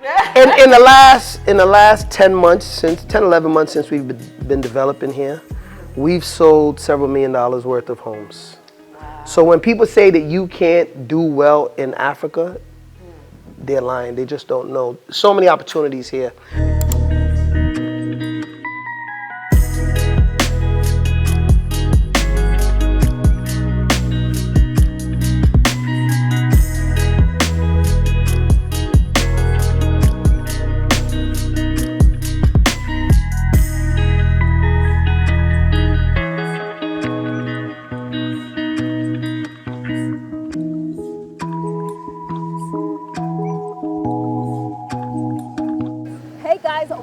In the last 11 months since we've been developing here, we've sold several $1 million worth of homes. Wow. So when people say that you can't do well in Africa, they're lying. They just don't know. So many opportunities here.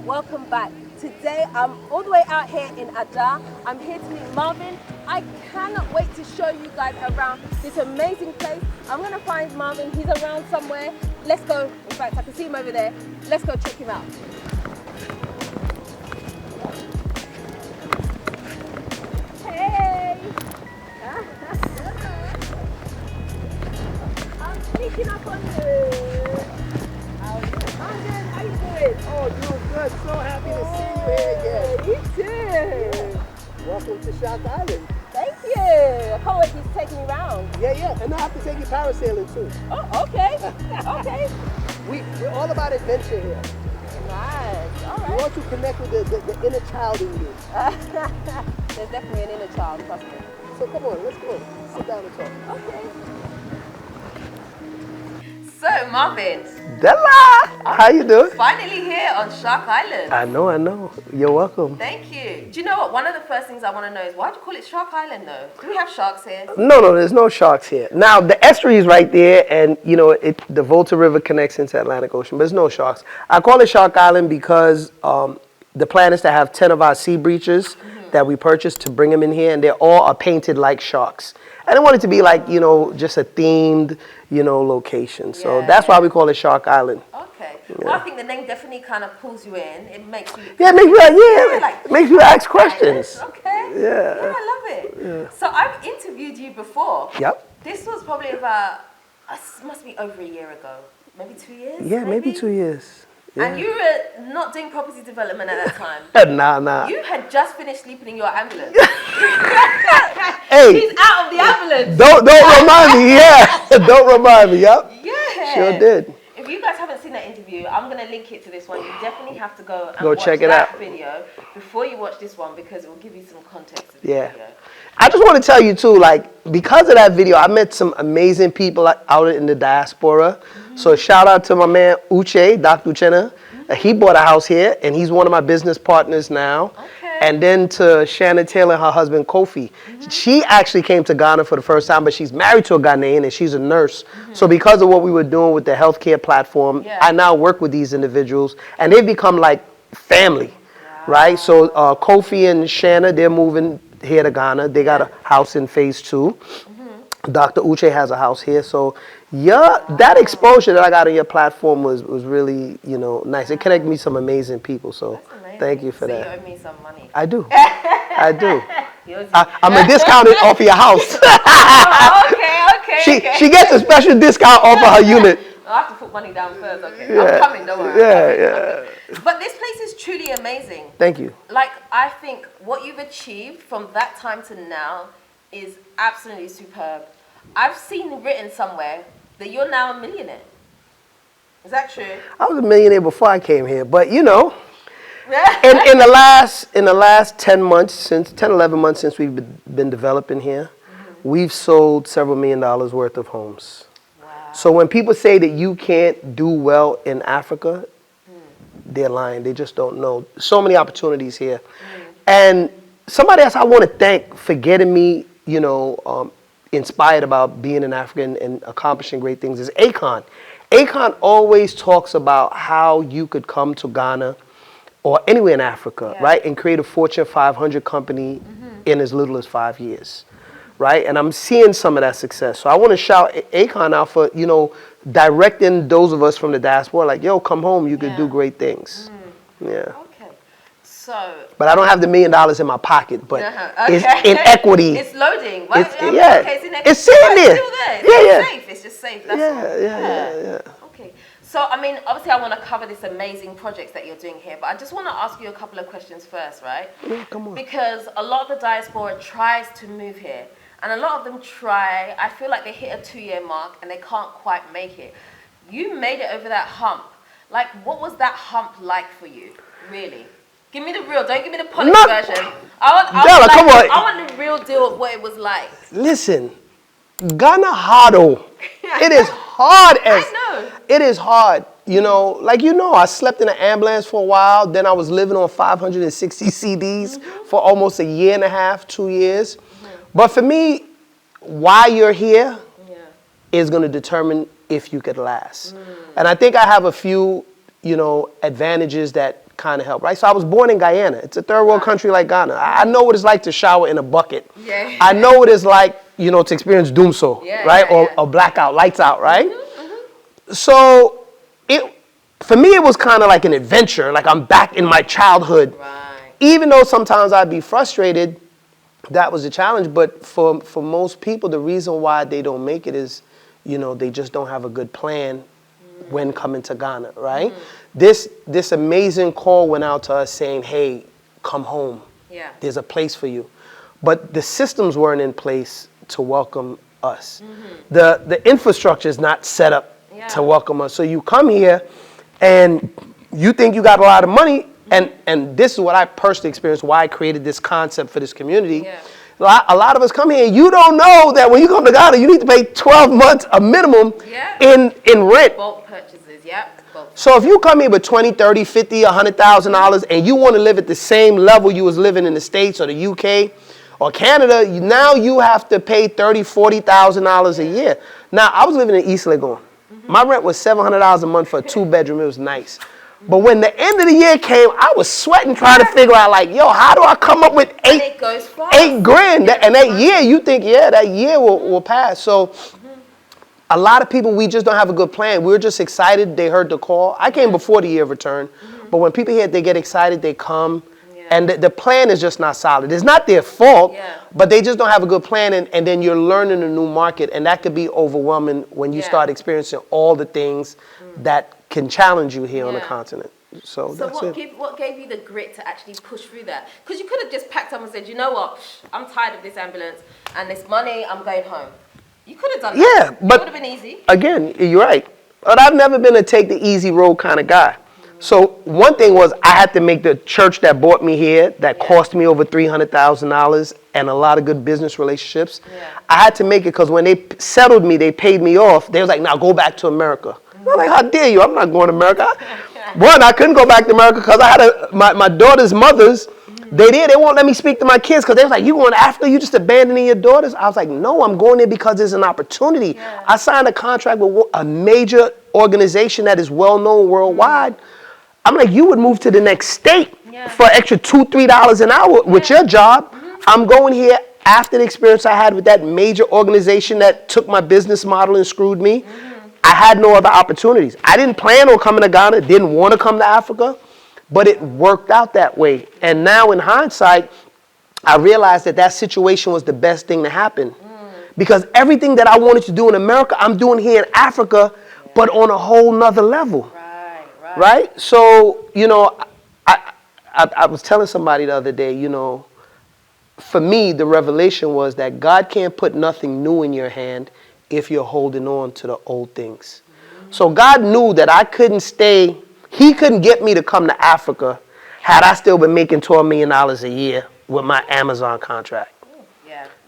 Welcome back. Today I'm all the way out here in Ada. I'm here to meet Marvin. I cannot wait to show you guys around this amazing place. I'm gonna find Marvin. He's around somewhere. Let's go. In fact, I can see him over there. Let's go check him out. Hey! I'm sneaking up on you. How you doing? Oh, doing good. So happy to see you here again. You too. Welcome to Shark Island. Thank you. I can't wait to take me around. Yeah. And I have to take you parasailing too. Oh, okay. Okay. We're all about adventure here. Nice. All right. We want to connect with the inner child in you. There's definitely an inner child, trust me. So come on, let's go. Sit down and talk. Okay. So, Marvin. Della! How you doing? Finally here on Shark Island. I know. You're welcome. Thank you. Do you know what? One of the first things I want to know is why do you call it Shark Island though? Do we have sharks here? No, there's no sharks here. Now, the estuary is right there, and you know, the Volta River connects into Atlantic Ocean, but there's no sharks. I call it Shark Island because the plan is to have 10 of our sea breaches that we purchased to bring them in here, and they all are painted like sharks. I didn't want it to be like, you know, just a themed, you know, location. So that's why we call it Shark Island. Okay. Well, I think the name definitely kind of pulls you in. It makes you... Yeah, it makes me makes you ask questions. Okay. Yeah, I love it. Yeah. So I've interviewed you before. Yep. This was probably about, must be over a year ago. Maybe 2 years? Yeah, maybe 2 years. Yeah. And you were not doing property development at that time. Nah. You had just finished sleeping in your ambulance. Hey, he's out of the ambulance. Don't remind me. Yeah, don't remind me. Yep. Yeah. Sure did. If you guys haven't seen that interview, I'm gonna link it to this one. You definitely have to go and watch check it that out. video before you watch this one because it will give you some context of the video. I just want to tell you too, like, because of that video, I met some amazing people out in the diaspora. So shout out to my man Uche, Dr. Uchenna. He bought a house here, and he's one of my business partners now. Okay. And then to Shannon Taylor, her husband Kofi. She actually came to Ghana for the first time, but she's married to a Ghanaian, and she's a nurse. So because of what we were doing with the healthcare platform, I now work with these individuals, and they've become like family, right? So Kofi and Shannon, they're moving here to Ghana. They got a house in phase 2. Dr. Uche has a house here. So that exposure that I got on your platform was really, you know, nice. It connected me some amazing people. So thank you for that. You owe me some money. I do. I'm a discounted off of your house. Okay. She gets a special discount off of her unit. I have to put money down first, okay? I'm coming, don't worry. Yeah. But this place is truly amazing. Thank you. Like, I think what you've achieved from that time to now is absolutely superb. I've seen written somewhere that you're now a millionaire. Is that true? I was a millionaire before I came here, but you know, in the last 11 months since we've been developing here, we've sold several $1 million worth of homes. So when people say that you can't do well in Africa, they're lying. They just don't know. So many opportunities here. And somebody else I want to thank for getting me, you know, inspired about being in Africa and accomplishing great things is Akon. Akon always talks about how you could come to Ghana or anywhere in Africa, right, and create a Fortune 500 company in as little as 5 years. Right, and I'm seeing some of that success. So I want to shout Akon out for, you know, directing those of us from the diaspora, like, yo, come home, you could do great things. Yeah. Okay. So. But I don't have the $1 million in my pocket, but it's in equity. It's loading. It's sitting there. It's still there. It's safe. It's just safe. That's all. Yeah. Okay. So, I mean, obviously I want to cover this amazing projects that you're doing here, but I just want to ask you a couple of questions first, right? Yeah, come on. Because a lot of the diaspora tries to move here, and a lot of them try, I feel like they hit a 2-year mark and they can't quite make it. You made it over that hump. Like, what was that hump like for you, really? Give me the real, don't give me the polished version. I want the real deal of what it was like. Listen, Ghana hardo. It is hard as... I know. It is hard. You know, I slept in an ambulance for a while. Then I was living on 560 CDs for almost a year and a half, 2 years. But for me, why you're here is going to determine if you could last. And I think I have a few, advantages that kind of help, right? So I was born in Guyana. It's a third world country like Ghana. I know what it's like to shower in a bucket. Yeah. I know what it's like, to experience doomsday, right? Or blackout, lights out, right? So for me, it was kind of like an adventure, like I'm back in my childhood. Right. Even though sometimes I'd be frustrated, that was a challenge. But for most people, the reason why they don't make it is, they just don't have a good plan when coming to Ghana, right? This amazing call went out to us saying, hey, come home. Yeah. There's a place for you. But the systems weren't in place to welcome us. The infrastructure is not set up to welcome us. So you come here and you think you got a lot of money, and this is what I personally experienced, why I created this concept for this community. Yeah. A lot of us come here, you don't know that when you come to Ghana, you need to pay 12 months a minimum in rent. Bulk purchases, So if you come here with $20, $30, $50, $100,000 and you want to live at the same level you was living in the States or the UK or Canada, now you have to pay $30,000, $40,000 a year. Now, I was living in East Legon. My rent was $700 a month for a 2-bedroom. It was nice. But when the end of the year came, I was sweating trying to figure out, like, yo, how do I come up with $8 grand? And that year, you think, that year will pass. So a lot of people, we just don't have a good plan. We were just excited. They heard the call. I came before the year of return. But when people hear, they get excited, they come. And the plan is just not solid. It's not their fault, but they just don't have a good plan. And then you're learning a new market. And that could be overwhelming when you start experiencing all the things that can challenge you here on the continent. So that's what gave you the grit to actually push through that? Because you could have just packed up and said, you know what, I'm tired of this ambulance and this money, I'm going home. You could have done that. Yeah, but it would have been easy. Again, you're right. But I've never been a take the easy road kind of guy. So one thing was I had to make the church that brought me here, that cost me over $300,000 and a lot of good business relationships. I had to make it because when they settled me, they paid me off. They was like, now go back to America. I'm like, how dare you? I'm not going to America. One, I couldn't go back to America because I had my daughter's mothers. They won't let me speak to my kids because they was like, you going after, you just abandoning your daughters? I was like, no, I'm going there because there's an opportunity. I signed a contract with a major organization that is well known worldwide. I'm like, you would move to the next state for an extra $2, $3 an hour with your job. I'm going here after the experience I had with that major organization that took my business model and screwed me. I had no other opportunities. I didn't plan on coming to Ghana, didn't want to come to Africa, but it worked out that way. And now in hindsight, I realized that situation was the best thing to happen. Because everything that I wanted to do in America, I'm doing here in Africa, but on a whole nother level. Right? So, I was telling somebody the other day, for me, the revelation was that God can't put nothing new in your hand if you're holding on to the old things. So God knew that I couldn't stay, he couldn't get me to come to Africa had I still been making $12 million a year with my Amazon contract.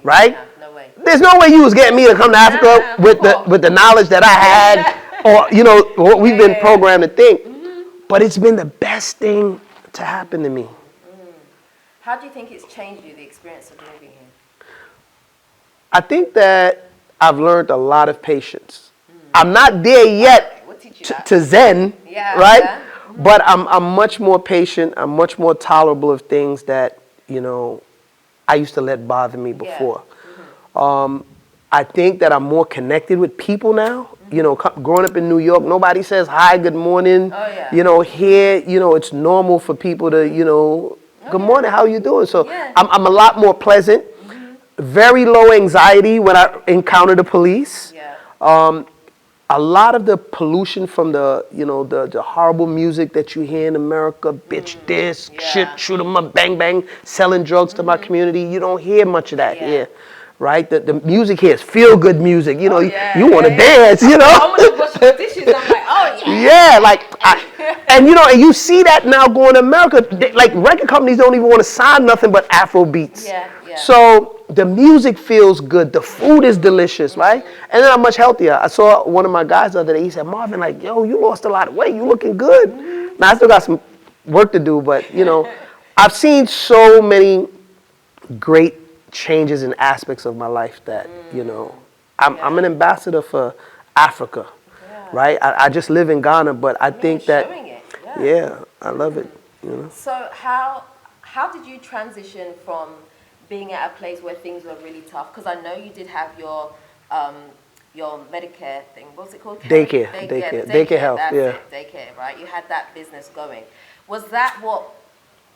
Right? No way. There's no way you was getting me to come to Africa with the knowledge that I had or, what we've been programmed to think. But it's been the best thing to happen to me. How do you think it's changed you, the experience of living here? I think that I've learned a lot of patience. I'm not there yet to Zen, right? But I'm much more patient. I'm much more tolerable of things that, I used to let bother me before. I think that I'm more connected with people now. Growing up in New York, nobody says hi, good morning. Here, it's normal for people to, good morning, how are you doing? So I'm a lot more pleasant, very low anxiety when I encounter the police. a lot of the pollution from the, you know, the horrible music that you hear in America, bitch this, shit, shoot 'em up, bang, bang, selling drugs to my community, you don't hear much of that here, right? The music here is feel-good music, you know, you want to dance, you know? I'm going to wash the dishes, I'm like, oh, Yeah, like, and you know, and you see that now going to America, like record companies don't even want to sign nothing but Afro beats. So the music feels good, the food is delicious, right? And then I'm much healthier. I saw one of my guys the other day, he said, Marvin, like, yo, you lost a lot of weight, you looking good. Now I still got some work to do, but you know, I've seen so many great changes in aspects of my life that, you know, I'm an ambassador for Africa, right? I just live in Ghana, but I think that, I love it, you know. So how did you transition from being at a place where things were really tough? Because I know you did have your Medicare thing. What's it called? Daycare health, that's it, daycare, right? You had that business going. Was that what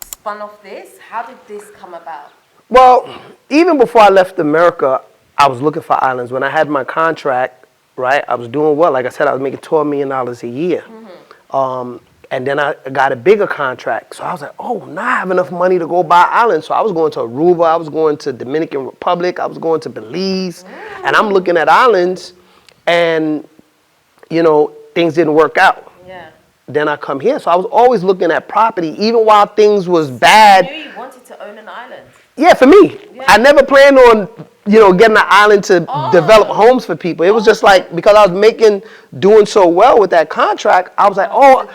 spun off this? How did this come about? Well, even before I left America, I was looking for islands. When I had my contract, right, I was doing well. Like I said, I was making $12 million a year. And then I got a bigger contract. So I was like, oh, now I have enough money to go buy islands. So I was going to Aruba, I was going to Dominican Republic, I was going to Belize. And I'm looking at islands and, you know, things didn't work out. Then I come here. So I was always looking at property, even while things was bad. You knew you wanted to own an island. Yeah, for me. I never planned on, you know, getting an island to develop homes for people. It was just like, because I was doing so well with that contract, I was like, oh.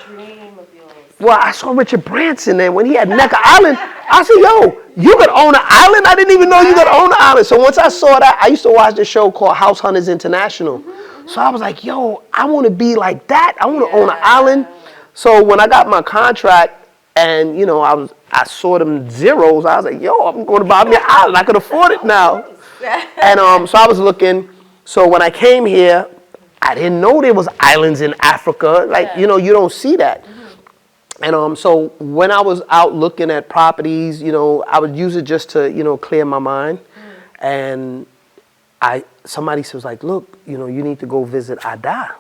Well, I saw Richard Branson, and when he had Necker Island, I said, yo, you could own an island? I didn't even know you could own an island. So once I saw that, I used to watch this show called House Hunters International. So I was like, yo, I want to be like that. I want to own an island. So when I got my contract and, you know, I saw them zeros, I was like, yo, I'm going to buy me an island. I could afford it now. And so I was looking. So when I came here, I didn't know there was islands in Africa. Like, you know, you don't see that. And so when I was out looking at properties, you know, I would use it just to, you know, clear my mind. And somebody was like, look, you know, you need to go visit Ada.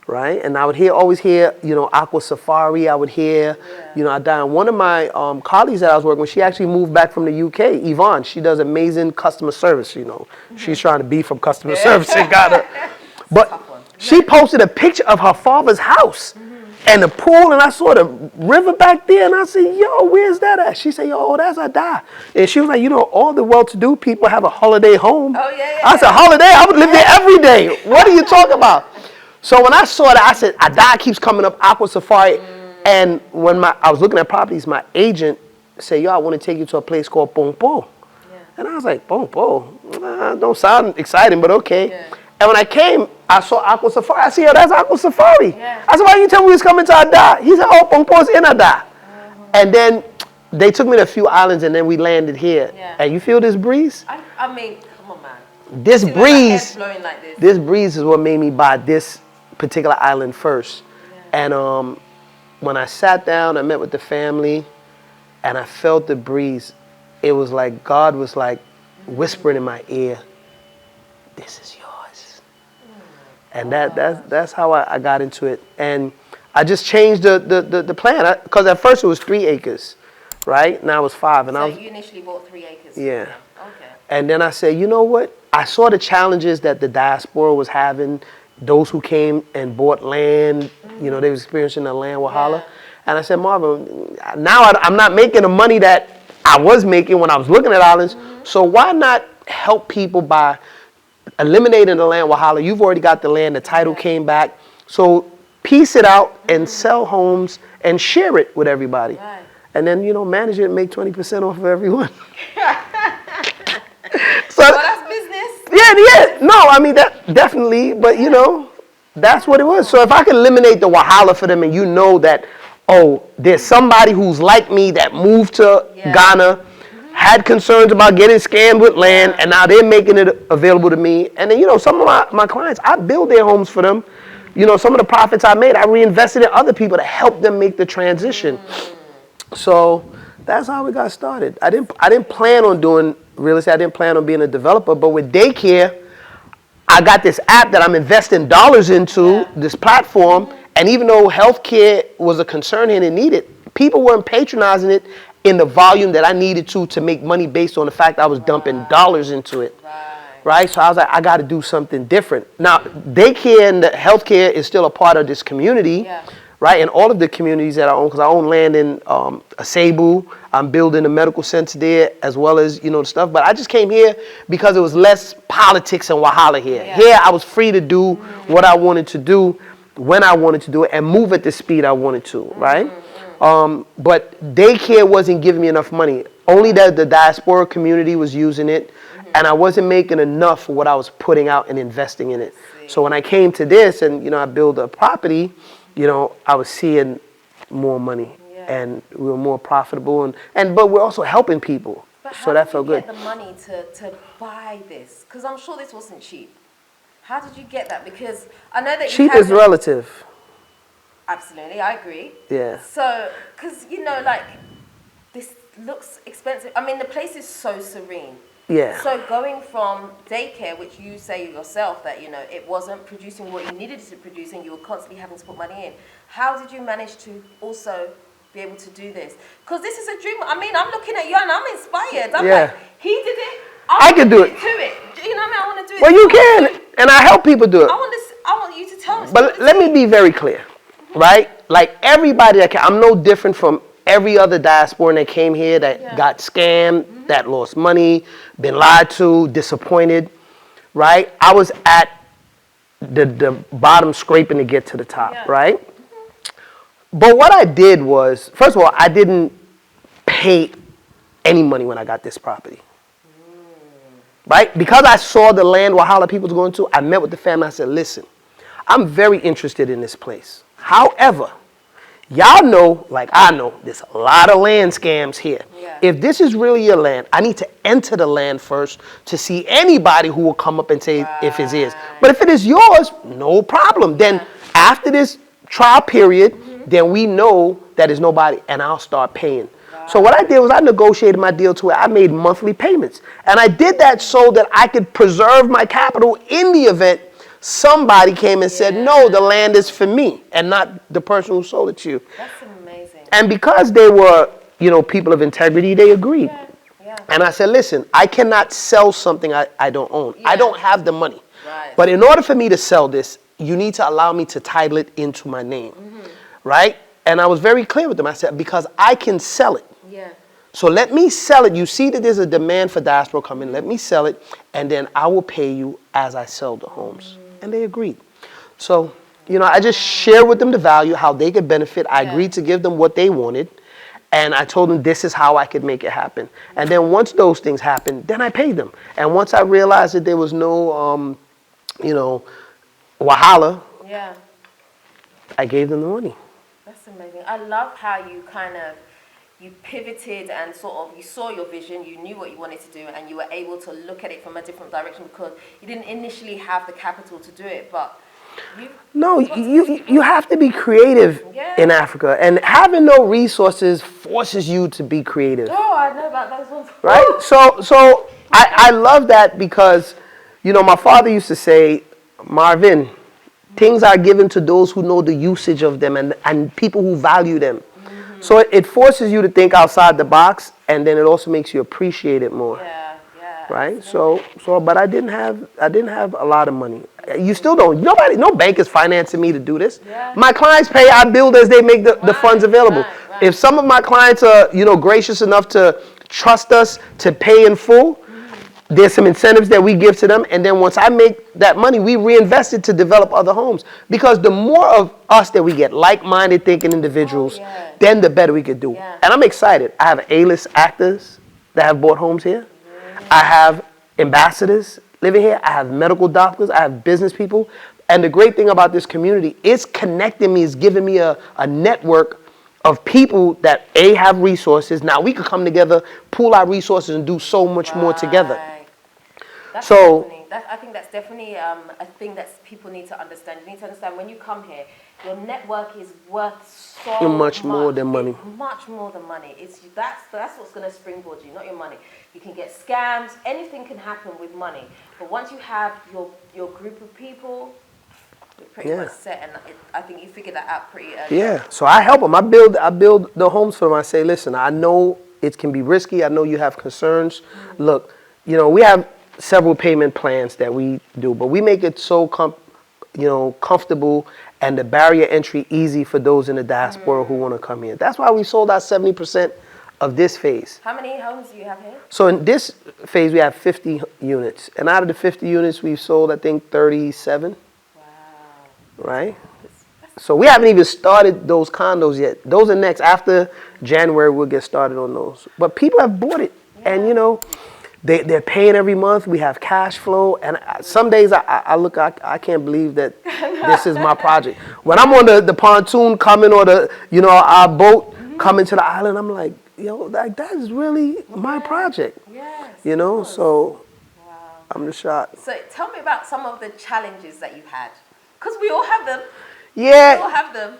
Right? And I would always hear, you know, Aqua Safari. I would hear, you know, Ada. And one of my colleagues that I was working with, she actually moved back from the UK, Yvonne. She does amazing customer service, you know. She's trying to be from customer service in Ghana. But she posted a picture of her father's house. And the pool, and I saw the river back there, and I said, yo, where's that at? She said, yo, that's Ada. And she was like, you know, all the well-to-do people have a holiday home. I said, holiday? I would live there every day. What are you talking about? So when I saw that, I said, Ada keeps coming up, Aqua Safari. And when I was looking at properties, my agent said, yo, I want to take you to a place called Pongpo. And I was like, Pongpo? Don't sound exciting, but okay. And when I came, I saw Aqua Safari. I said, yo, that's Aqua Safari. I said, why didn't you tell me we was coming to Ada? He said, oh, Pongpo's in Ada. And then they took me to a few islands, and then we landed here. And you feel this breeze? I mean, come on, man. This breeze, blowing like this. This breeze is what made me buy this particular island first. And when I sat down, I met with the family, and I felt the breeze. It was like God was like whispering in my ear, this is yours. And that's how I got into it. And I just changed the plan. Because at first it was 3 acres, right? Now it's 5. And so you initially bought 3 acres? Yeah. Okay. And then I said, you know what? I saw the challenges that the diaspora was having. Those who came and bought land, you know, they was experiencing the land wahala. And I said, Marvin, now I'm not making the money that I was making when I was looking at islands. So why not help people by eliminating the land wahala? You've already got the land, the title came back. So piece it out and sell homes and share it with everybody. And then, you know, manage it and make 20% off of everyone. So that's business. Yeah. No, I mean, that definitely, but you know, that's what it was. So if I can eliminate the wahala for them, and you know that, oh, there's somebody who's like me that moved to Ghana, had concerns about getting scammed with land, and now they're making it available to me. And then, you know, some of my clients, I build their homes for them. You know, some of the profits I made, I reinvested in other people to help them make the transition. So that's how we got started. I didn't plan on doing real estate. I didn't plan on being a developer, but with daycare, I got this app that I'm investing dollars into, this platform, and even though healthcare was a concern and it needed, people weren't patronizing it in the volume that I needed to make money based on the fact I was dumping dollars into it. Right? So I was like, I got to do something different. Now, daycare and the healthcare is still a part of this community, right? And all of the communities that I own, because I own land in Cebu. I'm building a medical center there as well as, the stuff. But I just came here because it was less politics and wahala here. Here, I was free to do what I wanted to do, when I wanted to do it, and move at the speed I wanted to, right? But daycare wasn't giving me enough money. Only that the Diaspora community was using it, and I wasn't making enough for what I was putting out and investing in it. So when I came to this and, I built a property, I was seeing more money. And we were more profitable, but we're also helping people. But so that felt good. How did you get the money to buy this? Because I'm sure this wasn't cheap. How did you get that? Because I know that cheap is relative. Absolutely, I agree. Yeah. So, because this looks expensive. I mean, the place is so serene. Yeah. So going from daycare, which you say yourself that it wasn't producing what you needed it to produce, and you were constantly having to put money in. How did you manage to also be able to do this? Because this is a dream. I mean, I'm looking at you and I'm inspired. I'm like, he did it. I can do it. Do it. You know what I mean? I want to do it. Well, you can, and I help people do it. I want you to tell me. But let me be very clear, right? Like everybody I'm no different from every other diasporan that came here that got scammed, that lost money, been lied to, disappointed, right? I was at the bottom scraping to get to the top, right? But what I did was, first of all, I didn't pay any money when I got this property. Right? Because I saw the land Wahala people was going to, I met with the family. I said, listen, I'm very interested in this place. However, y'all know, like I know, there's a lot of land scams here. If this is really your land, I need to enter the land first to see anybody who will come up and say if it is. But if it is yours, no problem. Then after this trial period, then we know that there's nobody, and I'll start paying. So what I did was I negotiated my deal to it. I made monthly payments. And I did that so that I could preserve my capital in the event somebody came and said, no, the land is for me and not the person who sold it to you. That's amazing. And because they were, people of integrity, they agreed. And I said, listen, I cannot sell something I don't own. I don't have the money. But in order for me to sell this, you need to allow me to title it into my name. Right? And I was very clear with them. I said, because I can sell it. So let me sell it. You see that there's a demand for Diaspora coming. Let me sell it, and then I will pay you as I sell the homes. And they agreed. So, I just shared with them the value, how they could benefit. I agreed to give them what they wanted. And I told them this is how I could make it happen. And then once those things happened, then I paid them. And once I realized that there was no, wahala, I gave them the money. That's amazing. I love how you you pivoted and you saw your vision, you knew what you wanted to do, and you were able to look at it from a different direction because you didn't initially have the capital to do it, but you have to be creative in Africa, and having no resources forces you to be creative. Oh, I know about those ones. Right? So I love that because, my father used to say, Marvin, things are given to those who know the usage of them and people who value them. So it forces you to think outside the box, and then it also makes you appreciate it more. Right? So, but I didn't have a lot of money. You still don't. No bank is financing me to do this. My clients pay. I build as they make the funds available. If some of my clients are, gracious enough to trust us to pay in full, there's some incentives that we give to them, and then once I make that money, we reinvest it to develop other homes. Because the more of us that we get, like-minded thinking individuals, then the better we could do. And I'm excited. I have A-list actors that have bought homes here. I have ambassadors living here. I have medical doctors. I have business people. And the great thing about this community is connecting me, is giving me a network of people that have resources. Now we could come together, pool our resources, and do so much more together. I think that's definitely a thing that people need to understand. You need to understand when you come here, Your network is worth so much more than money. It's much more than money. That's what's going to springboard you, not your money. You can get scams. Anything can happen with money. But once you have your group of people, you're pretty much set. And I think you figured that out pretty early. Yeah. So I help them. I build the homes for them. I say, listen, I know it can be risky. I know you have concerns. Look, we have several payment plans that we do, but we make it so comfortable and the barrier entry easy for those in the diaspora who want to come here. That's why we sold out 70% of this phase. How many homes do you have here? So in this phase, we have 50 units. And out of the 50 units, we've sold, I think, 37. Wow. Right? So we haven't even started those condos yet. Those are next. After January, we'll get started on those. But people have bought it. Yeah. And, they're paying every month. We have cash flow. And some days I look, I can't believe that this is my project. When I'm on the pontoon coming or our boat coming to the island, I'm like, that is really my project. Yes. So wow. I'm just shocked. So tell me about some of the challenges that you've had. Because we all have them. Yeah. We all have them.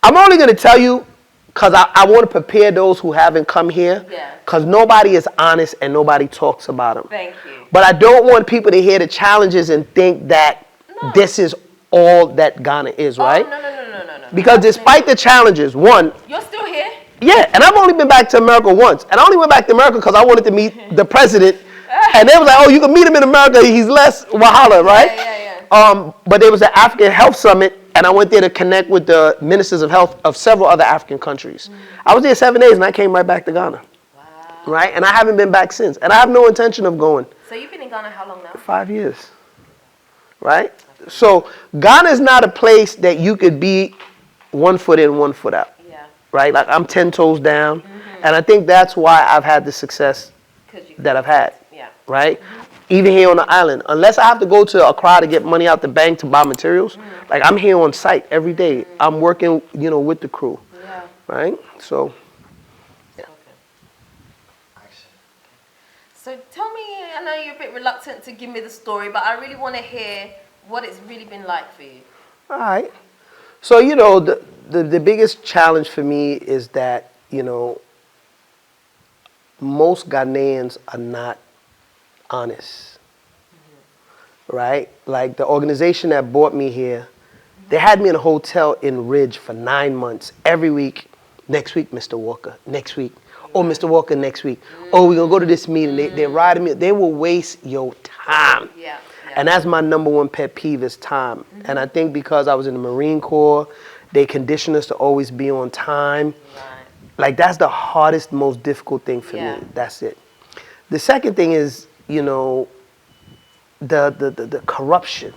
I'm only going to tell you because I want to prepare those who haven't come here. Yeah. Because nobody is honest and nobody talks about them. Thank you. But I don't want people to hear the challenges and think that this is all that Ghana is, right? No. Because despite the challenges, one... You're still here? Yeah, and I've only been back to America once. And I only went back to America because I wanted to meet the president. And they was like, oh, you can meet him in America. He's less wahala, right? Yeah. But there was the African Health Summit, and I went there to connect with the ministers of health of several other African countries. I was there 7 days, and I came right back to Ghana. Wow. Right? And I haven't been back since. And I have no intention of going. So you've been in Ghana how long now? 5 years. Right? So Ghana is not a place that you could be 1 foot in, 1 foot out. Yeah. Right? Like I'm 10 toes down. And I think that's why I've had the success that I've had. Yeah. Right? Even here on the island. Unless I have to go to Accra to get money out the bank to buy materials, like I'm here on site every day. I'm working, with the crew. Yeah. Right? So. Yeah. So tell me, I know you're a bit reluctant to give me the story, but I really want to hear what it's really been like for you. All right. So, the biggest challenge for me is that, most Ghanaians are not honest. Right? Like the organization that brought me here, they had me in a hotel in Ridge for 9 months. Every week, next week, Mr. Walker, next week. Oh, Mr. Walker, next week. Oh, we're going to go to this meeting. They're riding me. They will waste your time. Yeah. And that's my number one pet peeve is time. And I think because I was in the Marine Corps, they condition us to always be on time. Right. Like that's the hardest, most difficult thing for me. That's it. The second thing is, the corruption.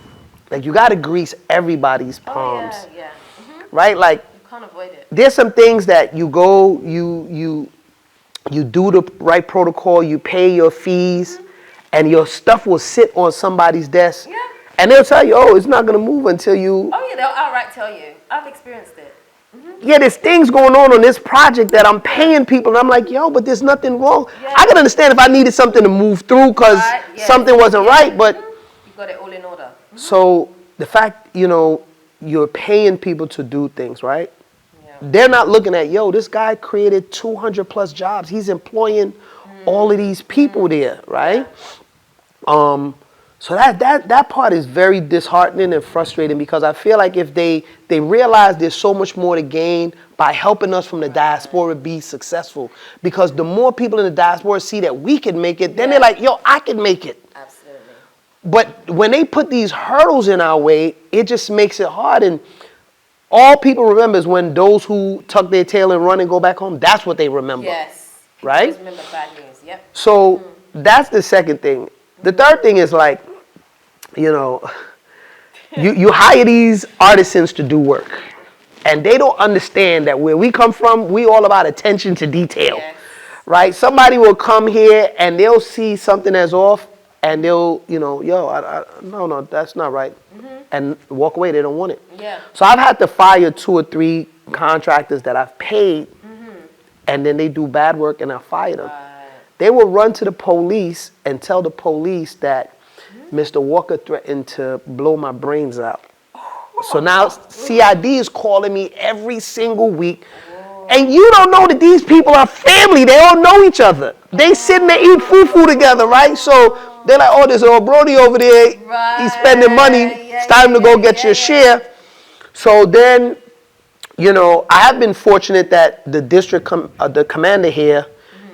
Like you got to grease everybody's palms. Oh, yeah. Right? Like you can't avoid it. There's some things that you go, you do the right protocol, you pay your fees, and your stuff will sit on somebody's desk. Yeah. And they'll tell you, oh, it's not going to move until you... Oh, yeah, they'll outright tell you. I've experienced it. Yeah, there's things going on this project that I'm paying people, and I'm like, yo, but there's nothing wrong. Yeah. I can understand if I needed something to move through because something wasn't right, but... You got it all in order. So the fact, you're paying people to do things, right? Yeah. They're not looking at, yo, this guy created 200 plus jobs. He's employing all of these people there, right? So that part is very disheartening and frustrating because I feel like if they realize there's so much more to gain by helping us from the diaspora be successful, because the more people in the diaspora see that we can make it, then they're like, yo, I can make it. Absolutely. But when they put these hurdles in our way, it just makes it hard. And all people remember is when those who tuck their tail and run and go back home, that's what they remember. Yes. Right? People remember bad news. Yep. So that's the second thing. The third thing is like, you hire these artisans to do work. And they don't understand that where we come from, we all about attention to detail. Yes. Right? Somebody will come here and they'll see something that's off and they'll, no, that's not right. And walk away. They don't want it. Yeah. So I've had to fire 2 or 3 contractors that I've paid and then they do bad work and I fire them. They will run to the police and tell the police that Mr. Walker threatened to blow my brains out. So now CID is calling me every single week. And you don't know that these people are family. They all know each other. They sitting there eating fufu together, right? So they're like, oh, there's old Brody over there. He's spending money. It's time to go get your share. So then, you know, I have been fortunate that the the commander here,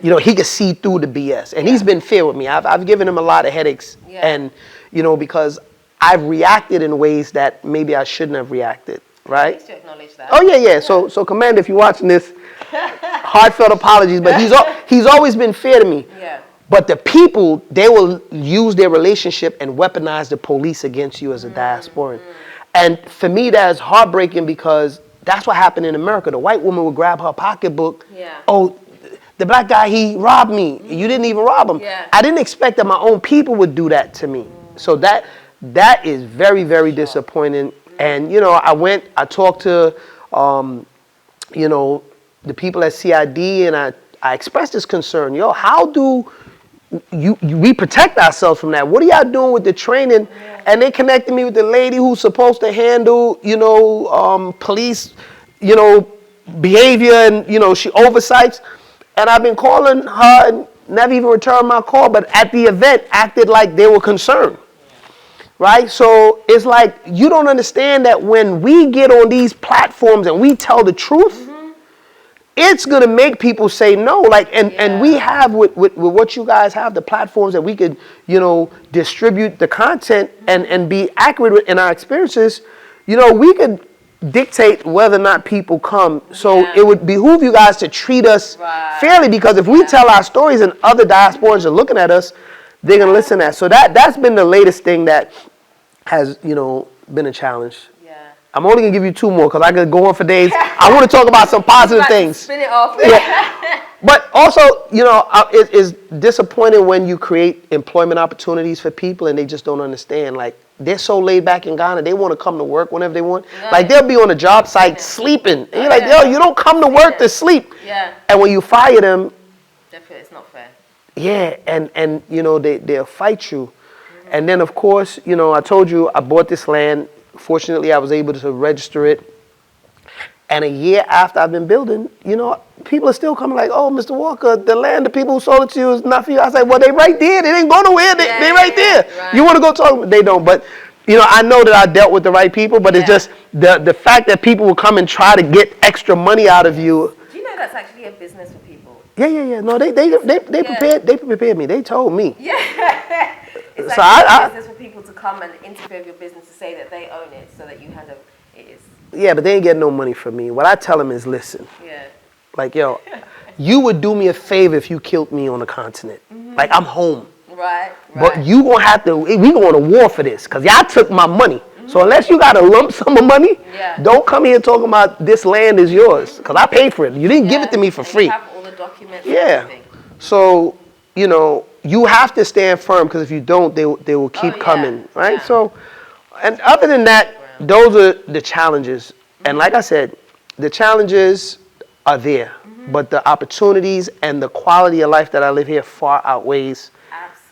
you know, he could see through the BS. And he's been fair with me. I've given him a lot of headaches. And, you know, because I've reacted in ways that maybe I shouldn't have reacted. Right? To acknowledge that. Oh yeah. So Commander, if you're watching this, heartfelt apologies. But he's always been fair to me. Yeah. But the people, they will use their relationship and weaponize the police against you as a diasporan. And for me, that's heartbreaking because that's what happened in America. The white woman would grab her pocketbook. Yeah. Oh, the black guy, he robbed me. You didn't even rob him. Yeah. I didn't expect that my own people would do that to me. So that is very, very disappointing. And, you know, I talked to, you know, the people at CID, and I expressed this concern. Yo, how do we protect ourselves from that? What are y'all doing with the training? And they connected me with the lady who's supposed to handle, you know, police, you know, behavior, and, you know, she oversights. And I've been calling her and never even returned my call, but at the event acted like they were concerned. Right? So it's like you don't understand that when we get on these platforms and we tell the truth, it's going to make people say no. Like, and we have with what you guys have, the platforms that we could, you know, distribute the content and be accurate in our experiences. You know, we could dictate whether or not people come. So it would behoove you guys to treat us fairly, because if we tell our stories and other diasporans are looking at us, they're going to listen to that. So that's been the latest thing that has, you know, been a challenge. Yeah. I'm only going to give you two more because I could go on for days. I want to talk about some positive things. Spin it off. Yeah. But also, you know, it is disappointing when you create employment opportunities for people and they just don't understand. Like, they're so laid back in Ghana, they want to come to work whenever they want. Yeah. Like, they'll be on a job site sleeping. And you're like, yo, you don't come to work to sleep. Yeah. And when you fire them, definitely, it's not fair. Yeah, and you know, they'll fight you. And then, of course, you know, I told you I bought this land. Fortunately, I was able to register it. And a year after I've been building, you know, people are still coming like, oh, Mr. Walker, the land, the people who sold it to you is not for you. I was like, well, they right there. They didn't go nowhere. They right there. Right. You want to go talk? They don't. But, you know, I know that I dealt with the right people, but it's just the fact that people will come and try to get extra money out of you. Do you know that's actually a business for people? Yeah. No, they prepared me. They told me. Yeah. It's so like a business for people to come and interfere with your business to say that they own it, so that you handle it is. Yeah, but they ain't getting no money from me. What I tell them is, listen. Yeah. Like, yo, you would do me a favor if you killed me on the continent. Like, I'm home. Right. But you gonna have to, we going to war for this, because y'all took my money. So unless you got a lump sum of money, don't come here talking about this land is yours, because I paid for it. You didn't give it to me for free. You have all the documents and everything. So, you know, you have to stand firm, because if you don't, they will keep coming, right? Yeah. So, and other than that, those are the challenges. And like I said, the challenges are there, but the opportunities and the quality of life that I live here far outweighs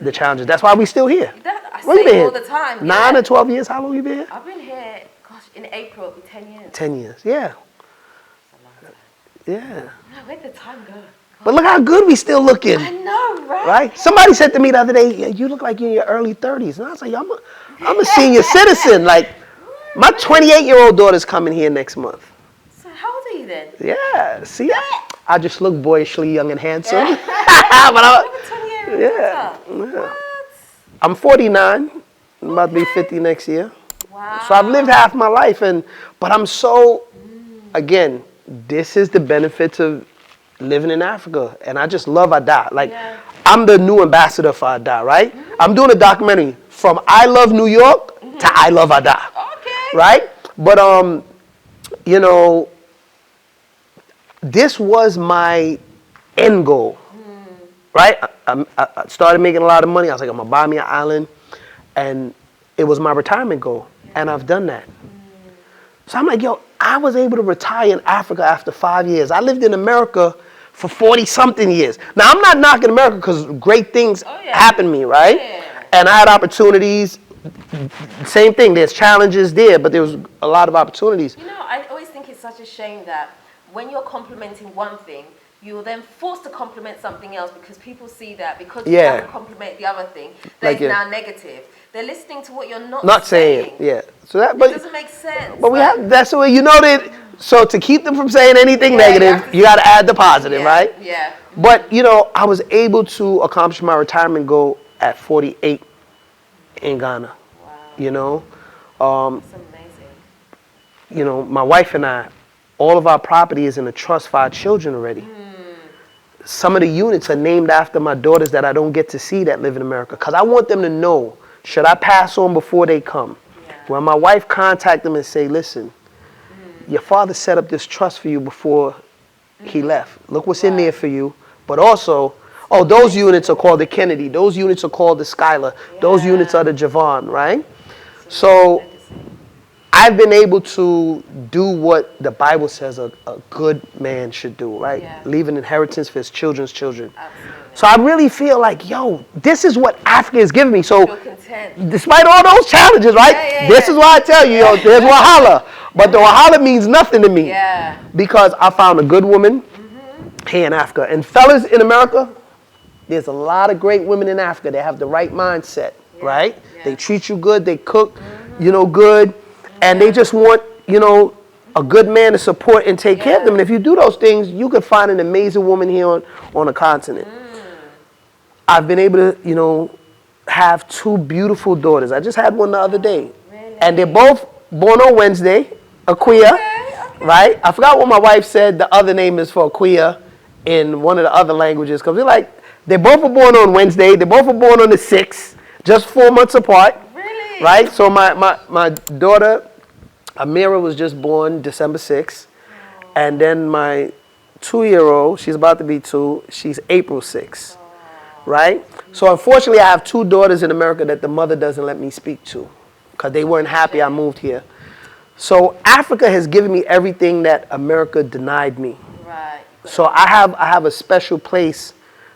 the challenges. That's why we're still here. I say it all the time. 9 or 12 years? How long you been here? I've been here, gosh, in April it'll be 10 years. 10 years, yeah. Yeah. No, where'd the time go? But look how good we still looking. I know, right? Right? Somebody said to me the other day, you look like you're in your early 30s. And I was like, I'm a senior citizen. Like, my 28-year-old daughter's coming here next month. So how old are you then? Yeah. See, I just look boyishly young and handsome. Yeah. I'm 49. I'm about to be 50 next year. Wow. So I've lived half my life. But I'm so, again, this is the benefits of living in Africa, and I just love Ada. Like, I'm the new ambassador for Ada, right? I'm doing a documentary from I Love New York to I Love Ada, right? But you know, this was my end goal, right? I started making a lot of money. I was like, I'm gonna buy me an island, and it was my retirement goal, and I've done that. So I'm like, yo, I was able to retire in Africa after 5 years. I lived in America for 40-something years. Now, I'm not knocking America, because great things happened to me, right? And I had opportunities same thing. There's challenges there, but there was a lot of opportunities. You know, I always think it's such a shame that when you're complimenting one thing, you're then forced to compliment something else because people see that because you Yeah. haven't compliment the other thing, that Like, is yeah. now negative. They're listening to what you're Not saying, yeah. So that, It but doesn't make sense. But we Like, have, that's the way, you know that, so to keep them from saying anything Yeah, you negative, have to- you got to add the positive, yeah, right? Yeah. But, you know, I was able to accomplish my retirement goal at 48 in Ghana, Wow. you know. That's amazing. You know, my wife and I, all of our property is in a trust for our children already. Some of the units are named after my daughters that I don't get to see that live in America. Because I want them to know, should I pass on before they come? Yeah. When my wife contact them and say, listen, your father set up this trust for you before he left. Look what's in there for you. But also, oh, those units are called the Kennedy. Those units are called the Skylar. Those Yeah. units are the Javon, right? It's a So legacy. I've been able to do what the Bible says a good man should do, right? Yeah. Leave an inheritance for his children's children. Absolutely. So I really feel like, yo, this is what Africa is giving me. So Feel content. despite all those challenges, right? Yeah, This yeah. is why I tell you, yo, there's Wahala. But the Wahala means nothing to me. Yeah. Because I found a good woman here in Africa. And fellas in America, there's a lot of great women in Africa that have the right mindset, right? Yeah. They treat you good, they cook, you know, good. And they just want, you know, a good man to support and take care of them. And if you do those things, you can find an amazing woman here on the continent. I've been able to, you know, have two beautiful daughters. I just had one the other day. Really? And they're both born on Wednesday, Aquia, right? I forgot what my wife said the other name is for Aquia in one of the other languages. Because they both were born on Wednesday. They both were born on the 6th, just 4 months apart. Really? Right? So my daughter, Amira, was just born December 6th. And then my 2-year-old, she's about to be 2, she's April 6th. Right? So unfortunately, I have 2 daughters in America that the mother doesn't let me speak to because they weren't happy I moved here. So Africa has given me everything that America denied me. Right. So I have a special place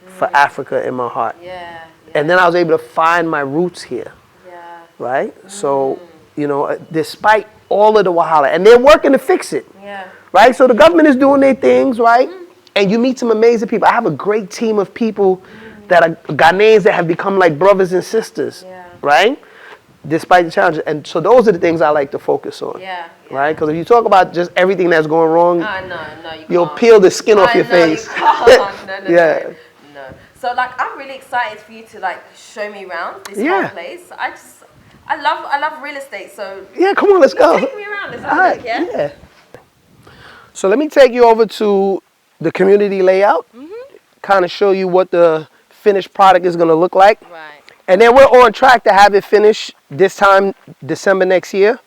for Africa in my heart. Yeah. And then I was able to find my roots here. Yeah. Right? So, you know, despite all of the Wahala, and they're working to fix it. Yeah. Right? So the government is doing their things, right? And you meet some amazing people. I have a great team of people that are Ghanaians that have become like brothers and sisters, Yeah. right? Despite the challenges. And so those are the things I like to focus on, Yeah. right? Because if you talk about just everything that's going wrong, No, you you'll can't. peel the skin off I your know face. You can't. No, Yeah. no. So like, I'm really excited for you to like show me around this Yeah. whole place. I love real estate. So Yeah, come on, let's go. take me around. Let's All have a right, look, yeah? yeah. So let me take you over to the community layout, kind of show you what the finished product is going to look like. Right. And then we're on track to have it finished this time, December next year. Okay.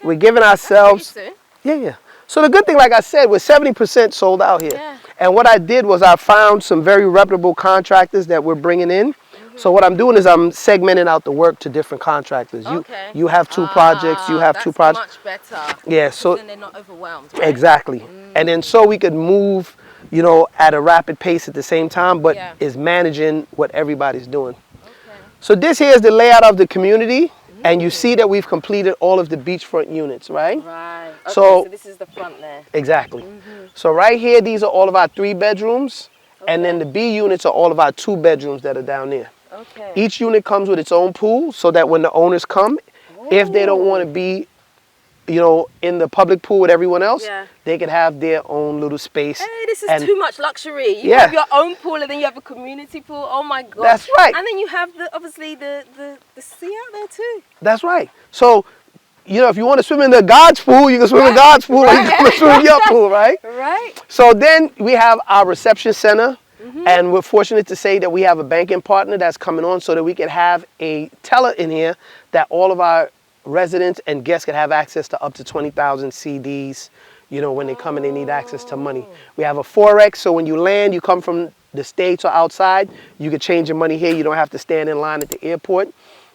We're giving ourselves, Pretty yeah. So the good thing, like I said, we're 70% sold out here. Yeah. And what I did was I found some very reputable contractors that we're bringing in. So what I'm doing is I'm segmenting out the work to different contractors. Okay. You have 2 projects, you have 2 projects. That's much better. Yeah, so Then they're not overwhelmed. Right? exactly. And then so we could move, you know, at a rapid pace at the same time, but Yeah. is managing what everybody's doing. Okay. So this here is the layout of the community, and you see that we've completed all of the beachfront units, right? Right. Okay, So- so this is the front there. Exactly. So right here, these are all of our 3 bedrooms, and then the B units are all of our 2 bedrooms that are down there. Okay. Each unit comes with its own pool, so that when the owners come, if they don't want to be, you know, in the public pool with everyone else, Yeah. they can have their own little space. Hey, this is And- too much luxury. You Yeah. have your own pool and then you have a community pool. Oh my god. That's right. And then you have obviously the sea out there too. That's right. So, you know, if you want to swim in the God's pool, you can swim in God's pool, or you can swim in your pool, right? Right. So then we have our reception center, and we're fortunate to say that we have a banking partner that's coming on so that we can have a teller in here that all of our residents and guests can have access to up to 20,000 CDs, you know, when they come and they need access to money. We have a Forex, so when you land, you come from the States or outside, you can change your money here. You don't have to stand in line at the airport.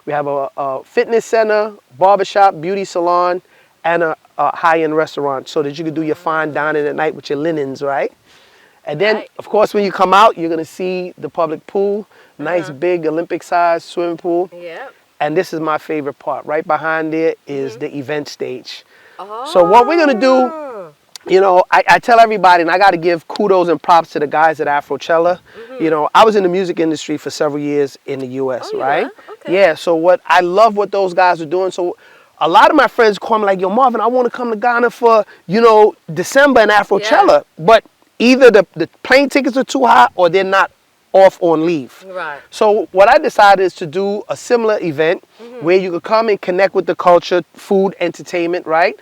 We have a fitness center, barbershop, beauty salon, and a high-end restaurant so that you can do your fine dining at night with your linens, right? And then, Right. of course, when you come out, you're going to see the public pool, nice big Olympic-sized swimming pool. Yeah. And this is my favorite part. Right behind there is the event stage. So what we're gonna do, you know, I tell everybody, and I got to give kudos and props to the guys at Afrochella. You know, I was in the music industry for several years in the U.S., right? Okay. Yeah, so I love what those guys are doing. So a lot of my friends call me like, yo, Marvin, I want to come to Ghana for, you know, December and Afrochella. But either the plane tickets are too high or they're not off on leave. Right. So what I decided is to do a similar event where you could come and connect with the culture, food, entertainment, right?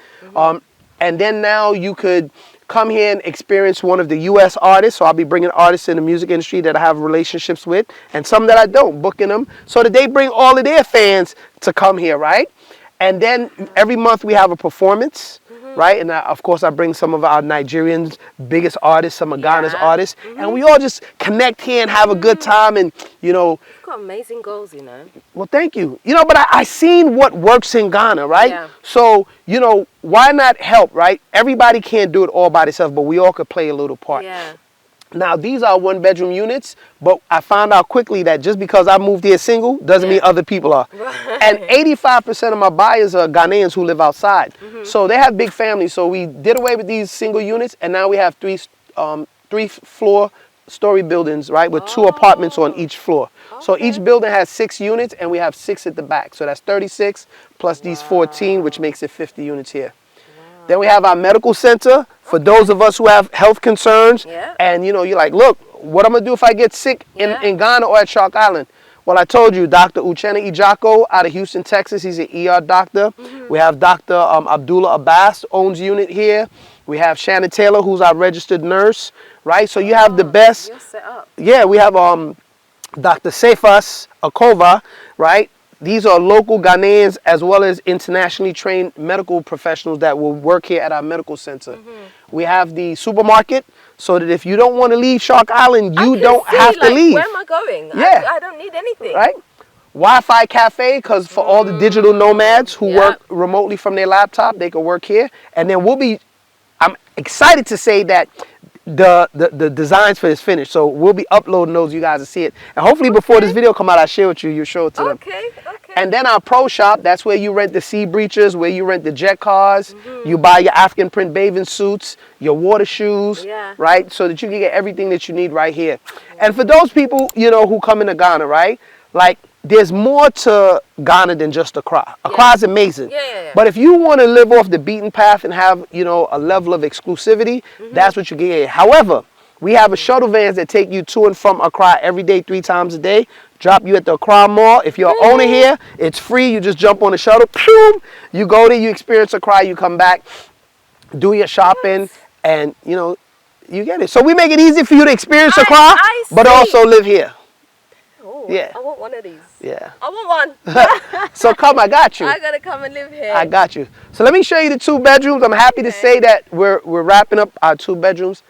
And then now you could come here and experience one of the U.S. artists. So I'll be bringing artists in the music industry that I have relationships with, and some that I don't, booking them so that they bring all of their fans to come here, right? And then every month we have a performance, right? And of course I bring some of our Nigerians' biggest artists, some of Ghana's artists, and we all just connect here and have a good time. And you know, You've got amazing goals, you know. well, thank you. You know, but I seen what works in Ghana, right? Yeah. So, you know, why not help, right? Everybody can't do it all by themselves, but we all could play a little part. Yeah. Now, these are one-bedroom units, but I found out quickly that just because I moved here single doesn't mean other people are. Right. And 85% of my buyers are Ghanaians who live outside. So they have big families. So we did away with these single units, and now we have three floor story buildings, right, with 2 apartments on each floor. So each building has 6 units, and we have 6 at the back. So that's 36 plus these 14, which makes it 50 units here. Then we have our medical center for those of us who have health concerns. Yeah. And, you know, you're like, look, what I'm going to do if I get sick in Ghana or at Shark Island? Well, I told you, Dr. Uchenna Ijako out of Houston, Texas. He's an ER doctor. We have Dr. Abdullah Abbas owns unit here. We have Shannon Taylor, who's our registered nurse, right? So you have the best. You're set up. Yeah, we have Dr. Sefas Akova, right? These are local Ghanaians as well as internationally trained medical professionals that will work here at our medical center. We have the supermarket, so that if you don't want to leave Shark Island, you don't have to leave. Where am I going? Yeah. I don't need anything. Right? Wi-Fi cafe, because for all the digital nomads who work remotely from their laptop, they can work here. And then I'm excited to say that the designs for this finished, so we'll be uploading those. You guys will see it, and hopefully before this video come out, I'll share with you. You'll show it to them. Okay. And then our pro shop, that's where you rent the sea breachers, where you rent the jet cars, you buy your African print bathing suits, your water shoes, right, so that you can get everything that you need right here. And for those people, you know, who come into Ghana, right, like, there's more to Ghana than just Accra. Accra is amazing. But if you want to live off the beaten path and have, you know, a level of exclusivity, that's what you get here. However, we have a shuttle vans that take you to and from Accra every day, 3 times a day. Drop you at the Accra Mall. If you're an owner here, it's free. You just jump on the shuttle. Boom, you go there, you experience Accra, you come back, do your shopping, and, you know, you get it. So we make it easy for you to experience Accra, but also live here. Yeah. I want one of these. Yeah. I want one. So come, I got you. I gotta come and live here. I got you. So let me show you the 2 bedrooms. I'm happy to say that we're wrapping up our 2 bedrooms.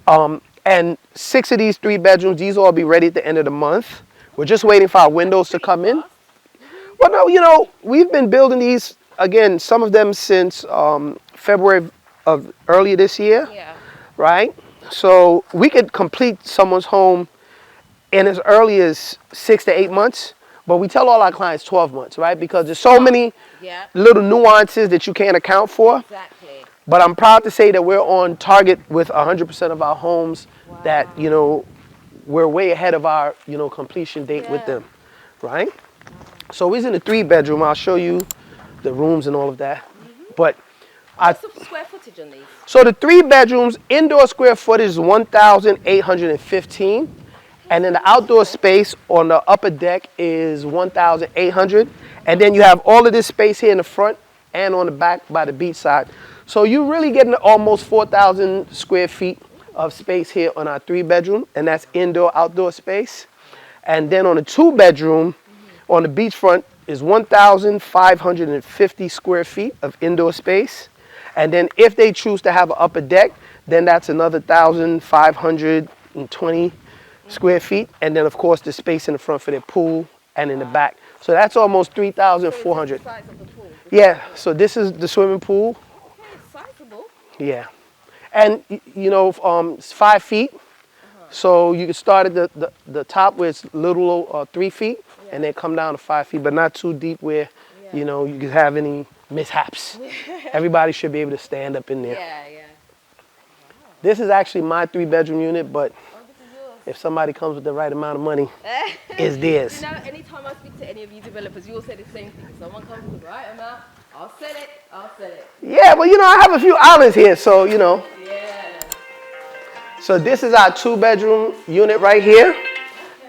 And 6 of these 3 bedrooms, these will all be ready at the end of the month. We're just waiting for our windows to come in. Well, no, you know, we've been building these, again, some of them since February of earlier this year. Right? So we could complete someone's home in as early as 6 to 8 months, but we tell all our clients 12 months, right? Because there's so many little nuances that you can't account for. Exactly. But I'm proud to say that we're on target with 100% of our homes that, you know, we're way ahead of our, you know, completion date with them, right? So we're in the 3 bedroom. I'll show you the rooms and all of that. But what's the square footage on these? So the 3 bedrooms, indoor square footage is 1,815. And then the outdoor space on the upper deck is 1,800. And then you have all of this space here in the front and on the back by the beach side. So you're really getting almost 4,000 square feet of space here on our 3 bedroom. And that's indoor, outdoor space. And then on the 2 bedroom, on the beachfront is 1,550 square feet of indoor space. And then if they choose to have an upper deck, then that's another 1,520 square feet, and then of course the space in the front for their pool and in the back. So that's almost 3,400. Yeah, so this is the swimming pool. Okay, sizable. Yeah, and you know, it's 5 feet. So you can start at the top where it's little 3 feet, and then come down to 5 feet, but not too deep where, you know, you could have any mishaps. Everybody should be able to stand up in there. This is actually my 3-bedroom unit, but if somebody comes with the right amount of money, it's theirs. You know, anytime I speak to any of you developers, you all say the same thing. If someone comes with the right amount, I'll sell it, I'll sell it. Yeah, well, you know, I have a few islands here, so, you know. Yeah. So this is our 2-bedroom unit right here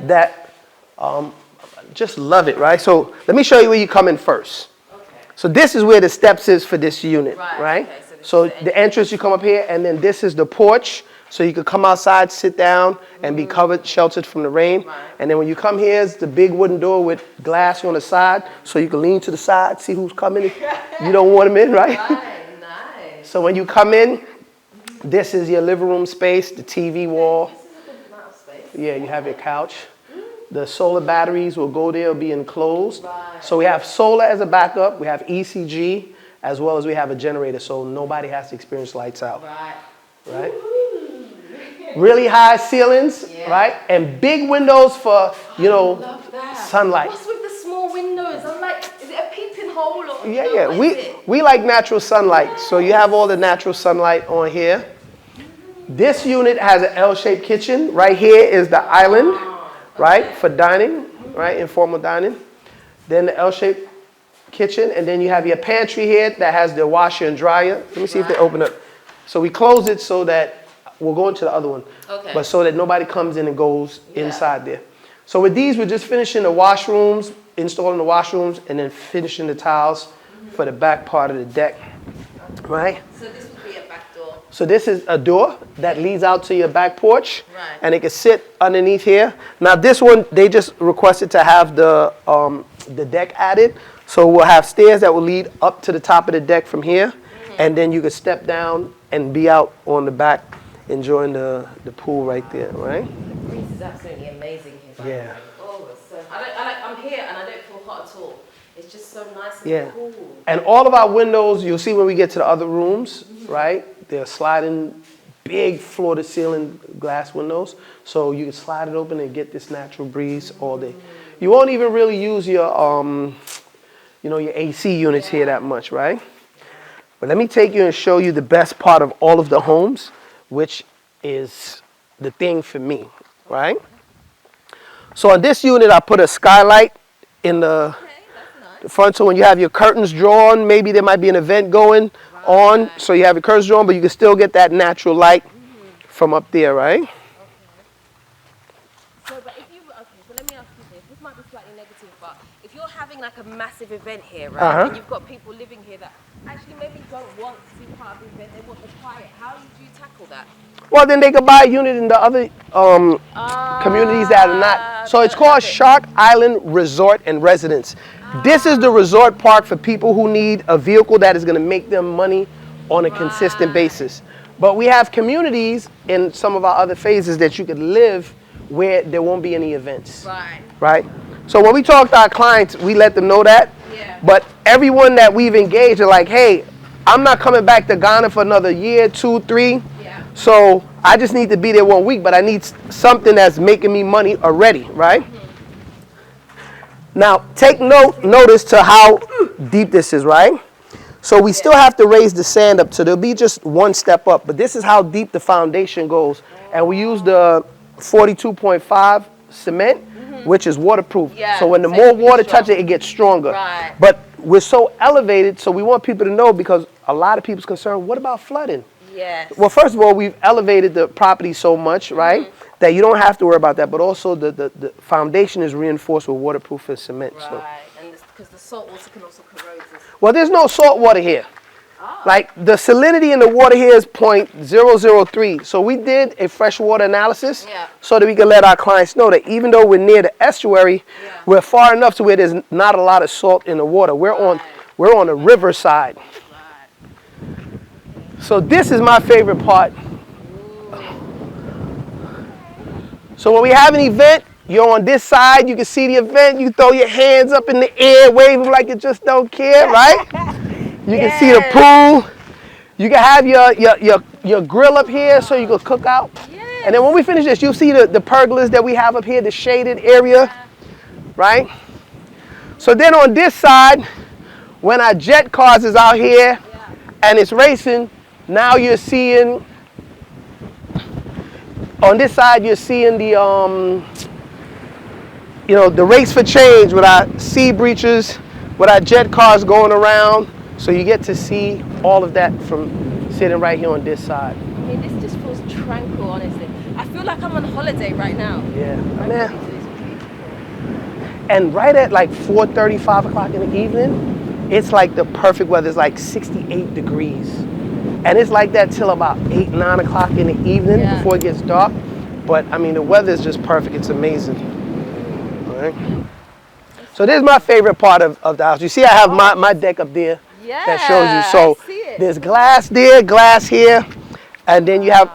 that just love it, right? So let me show you where you come in first. Okay. So this is where the steps is for this unit, right? Okay, so the entrance, you come up here, and then this is the porch. So you could come outside, sit down, and be covered, sheltered from the rain. Right. And then when you come here, it's the big wooden door with glass on the side, so you can lean to the side, see who's coming. You don't want them in, right? Nice. So when you come in, this is your living room space, the TV wall. This is a good amount of space. Yeah, you have your couch. The solar batteries will go there, will be enclosed. Right. So we have solar as a backup. We have ECG, as well as we have a generator, so nobody has to experience lights out. Right? Really high ceilings, right? And big windows for, you know, sunlight. What's with the small windows? I'm like, is it a peeping hole or? Yeah. What is it? We like natural sunlight, so you have all the natural sunlight on here. This unit has an L-shaped kitchen. Right here is the island, right, for dining, right, informal dining. Then the L-shaped kitchen, and then you have your pantry here that has the washer and dryer. Let me see if they open up. So we close it so that we'll go into the other one, but so that nobody comes in and goes inside there. So with these, we're just finishing the washrooms, installing the washrooms, and then finishing the tiles for the back part of the deck, right? So this would be a back door. So this is a door that leads out to your back porch, Right. and it can sit underneath here. Now this one, they just requested to have the deck added, so we'll have stairs that will lead up to the top of the deck from here, and then you can step down and be out on the back enjoying the pool right there, right? The breeze is absolutely amazing here. Yeah. Oh, it's so, I'm here and I don't feel hot at all. It's just so nice and Yeah. cool. And all of our windows, you'll see when we get to the other rooms, right? They're sliding, big floor-to-ceiling glass windows, so you can slide it open and get this natural breeze all day. You won't even really use your, you know, your AC units here that much, right? But let me take you and show you the best part of all of the homes, which is the thing for me, right? So on this unit, I put a skylight in the front, so when you have your curtains drawn, maybe there might be an event going on, so you have your curtains drawn, but you can still get that natural light from up there, right? So, but if you, so let me ask you this. This might be slightly negative, but if you're having like a massive event here, right, and you've got people living here that actually maybe don't want to be part of the event, they want the quiet, how do you tackle that? Well, then they could buy a unit in the other communities that are not. So it's called Shark Island Resort and Residence. This is the resort park for people who need a vehicle that is going to make them money on a consistent basis. But we have communities in some of our other phases that you could live where there won't be any events. Right? So when we talk to our clients, we let them know that. But everyone that we've engaged are like, hey, I'm not coming back to Ghana for another year, 2, 3. So I just need to be there 1 week, but I need something that's making me money already, right? Now, take notice to how deep this is, right? So we still have to raise the sand up, so there'll be just one step up, but this is how deep the foundation goes. And we use the 42.5 cement, which is waterproof. So when the more water touches it, it gets stronger. But we're so elevated, so we want people to know, because a lot of people's concerned, what about flooding? Well, first of all, we've elevated the property so much, right, that you don't have to worry about that. But also the foundation is reinforced with waterproof and cement. So. And because the salt water can also corrode this. Well, there's no salt water here. Like the salinity in the water here is 0.003. So we did a freshwater analysis so that we can let our clients know that even though we're near the estuary, we're far enough to where there's not a lot of salt in the water. We're on the riverside. So this is my favorite part. So when we have an event, you're on this side, you can see the event, you throw your hands up in the air, waving like you just don't care, right? You can see the pool. You can have your grill up here so you can cook out. And then when we finish this, you'll see the pergolas that we have up here, the shaded area, right? So then on this side, when our jet cars is out here and it's racing, now you're seeing, on this side you're seeing the, the race for change with our sea breachers, with our jet cars going around. So you get to see all of that from sitting right here on this side. I mean, this just feels tranquil, honestly. I feel like I'm on holiday right now. Yeah, man. And right at like 4:30, 5 o'clock in the evening, it's like the perfect weather. It's like 68 degrees. And it's like that till about 8, 9 o'clock in the evening before it gets dark. But I mean, the weather is just perfect. It's amazing. All right. So this is my favorite part of the house. You see I have my deck up there that shows you. So I see it. there's glass there, glass here, and then you have,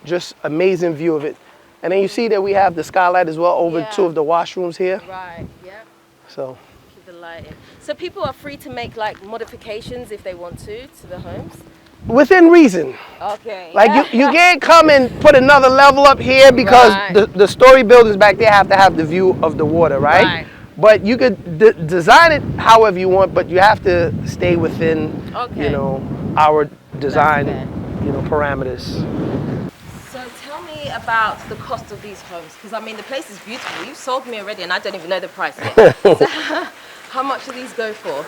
just amazing view of it. And then you see that we have the skylight as well over 2 of the washrooms here. Right, yep. So Keep the light in. So people are free to make like modifications if they want to the homes? within reason. Okay. Like you can't come and put another level up here because the story buildings back there have to have the view of the water, right? But you could design it however you want, but you have to stay within, our design, parameters. So tell me about the cost of these homes, because I mean the place is beautiful. You sold me already, and I don't even know the price yet. So how much do these go for?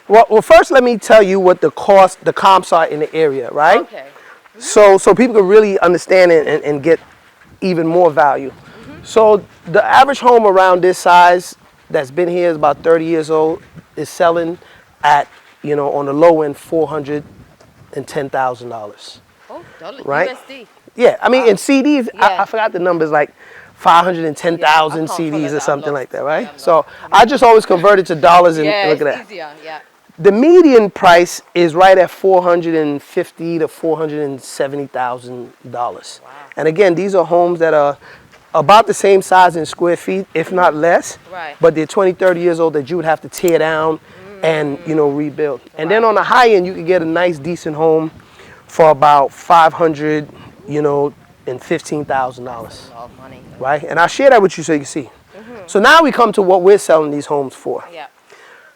Well, first let me tell you what the comps are in the area, right? Okay. So people can really understand it and get even more value. So the average home around this size that's been here is about 30 years old is selling at, on the low end, $410,000. Oh, dollars, right? USD. Yeah, I mean in CDs, I forgot the numbers, like 510,000 CDs or something like that, right? So I just always convert it to dollars and look at that. Easier, yeah. The median price is right at $450,000 to $470,000. Wow. And again, these are homes that are about the same size in square feet, if not less. Right. But they're 20, 30 years old that you would have to tear down and rebuild. And then on the high end, you could get a nice, decent home for about $500,000, and $15,000. That's a lot of money. Right? And I'll share that with you so you can see. So now we come to what we're selling these homes for. Yeah.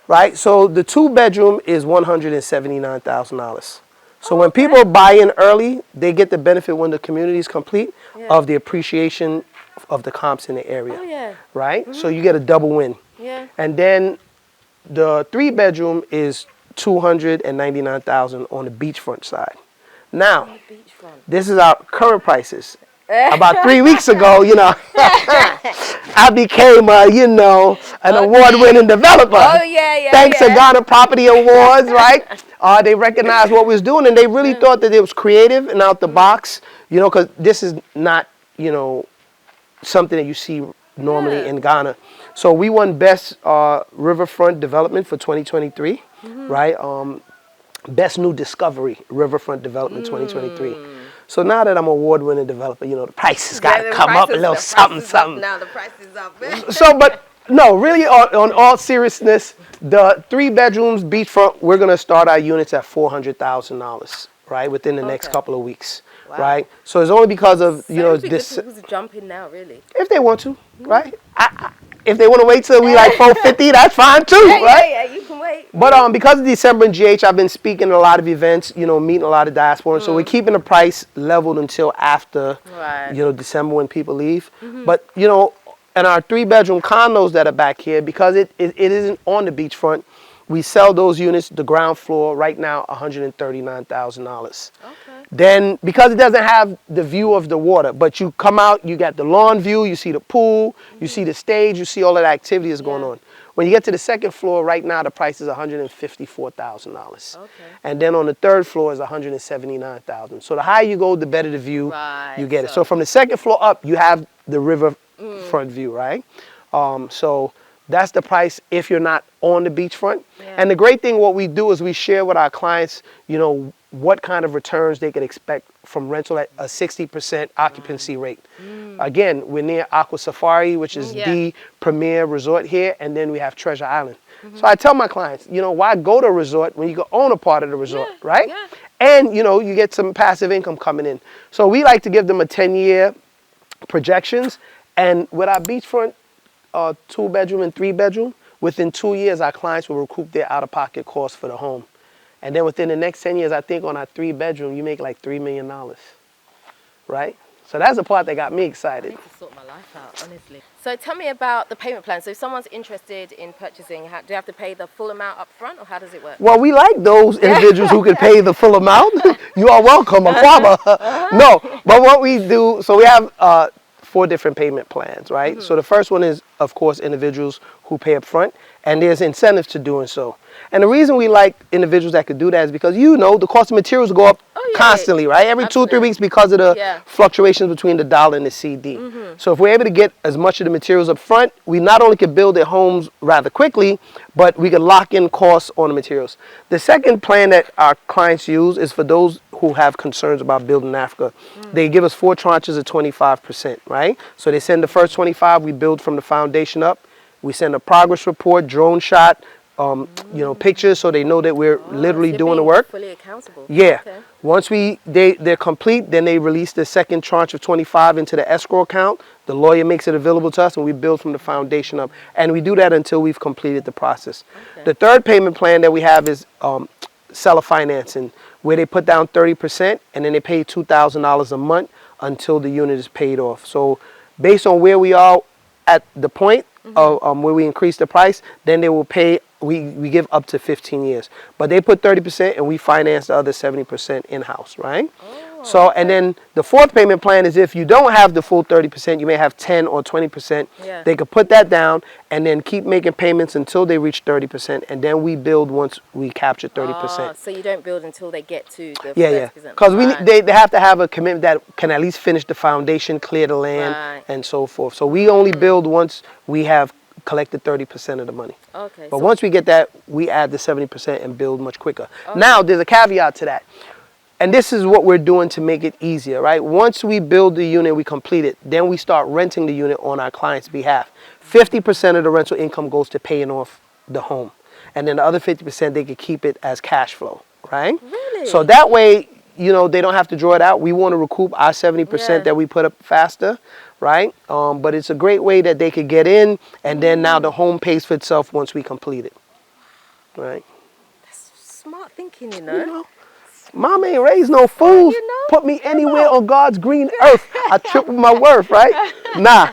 Right? So the 2-bedroom is $179,000. So when people buy in early, they get the benefit when the community is complete of the appreciation of the comps in the area. Oh, yeah. Right? So you get a double win. Yeah. And then the 3-bedroom is $299,000 on the beachfront side. Now, this is our current prices. About 3 weeks ago, I became, an award-winning developer. Oh, yeah. Thanks to Ghana Property Awards, right? They recognized what we was doing, and they really thought that it was creative and out the box, because this is not, something that you see normally in Ghana. So we won Best Riverfront Development for 2023, right? Best New Discovery Riverfront Development 2023. So now that I'm an award-winning developer, the price has got to come up a little something. Now the price is up. So, but no, really on all seriousness, the 3 bedrooms beachfront, we're going to start our units at $400,000, right, within the next couple of weeks, right? So it's only because of, this. People's jumping now, really. If they want to, right? If they want to wait till we like 450, that's fine too, right? Yeah, you can wait. But because of December and GH, I've been speaking at a lot of events, meeting a lot of diaspora. So we're keeping the price leveled until after, December when people leave. But, in our 3-bedroom condos that are back here, because it isn't on the beachfront, we sell those units, the ground floor, right now, $139,000. Okay. Then, because it doesn't have the view of the water, but you come out, you got the lawn view, you see the pool, you see the stage, you see all of the activity that's going on. When you get to the 2nd floor, right now, the price is $154,000. Okay. And then on the 3rd floor is $179,000. So the higher you go, the better the view you get it. So from the 2nd floor up, you have the river front view, right? So that's the price if you're not on the beachfront. Yeah. And the great thing, what we do is we share with our clients, what kind of returns they can expect from rental at a 60% occupancy rate. Again, we're near Aqua Safari, which is the premier resort here, and then we have Treasure Island. So I tell my clients, why go to a resort when you can own a part of the resort, right? Yeah. And, you get some passive income coming in. So we like to give them a 10-year projections, and with our beachfront 2-bedroom and 3-bedroom, within 2 years, our clients will recoup their out-of-pocket costs for the home. And then within the next 10 years, I think on our 3-bedroom, you make like $3 million, right? So that's the part that got me I excited. need to sort my life out, honestly. So tell me about the payment plan. So if someone's interested in purchasing, do you have to pay the full amount up front, or how does it work? Well, we like those individuals who can pay the full amount. You are welcome, Aquaba. No, but what we do, so we have 4 different payment plans, right? So the first one is, of course, individuals who pay up front, and there's incentives to doing so. And the reason we like individuals that could do that is because, you know, the cost of materials go up constantly, right? Every 2 or 3 weeks because of the fluctuations between the dollar and the CD. So if we're able to get as much of the materials up front, we not only can build their homes rather quickly, but we can lock in costs on the materials. The second plan that our clients use is for those who have concerns about building in Africa. They give us 4 tranches of 25%, right? So they send the first 25, we build from the foundation up. We send a progress report, drone shot, you know, pictures, so they know that we're literally doing the work. Fully accountable. Yeah. Okay. Once they're complete, then they release the second tranche of 25 into the escrow account. The lawyer makes it available to us, and we build from the foundation up. And we do that until we've completed the process. Okay. The third payment plan that we have is seller financing, where they put down 30% and then they pay $2,000 a month until the unit is paid off. So based on where we are at the point of where we increase the price, then they will pay. We give up to 15 years, but they put 30% and we finance the other 70% in-house, right? So, and then the fourth payment plan is if you don't have the full 30%, you may have 10 or 20%. They could put that down and then keep making payments until they reach 30%, and then we build once we capture 30%. So you don't build until they get to the 30%. Yeah. Because they have to have a commitment that can at least finish the foundation, clear the land, and so forth. So we only build once we have collected 30% of the money. Okay. But once we get that, we add the 70% and build much quicker. Okay. Now, there's a caveat to that. And this is what we're doing to make it easier, right? Once we build the unit, we complete it, then we start renting the unit on our client's behalf. 50% of the rental income goes to paying off the home. And then the other 50%, they can keep it as cash flow, right? Really? So that way, you know, they don't have to draw it out. We want to recoup our 70% that we put up faster, right? But it's a great way that they could get in, and then now the home pays for itself once we complete it, right? That's smart thinking, you know. Mom ain't raised no fools. Put me anywhere on God's green earth. I triple my worth, right? Nah.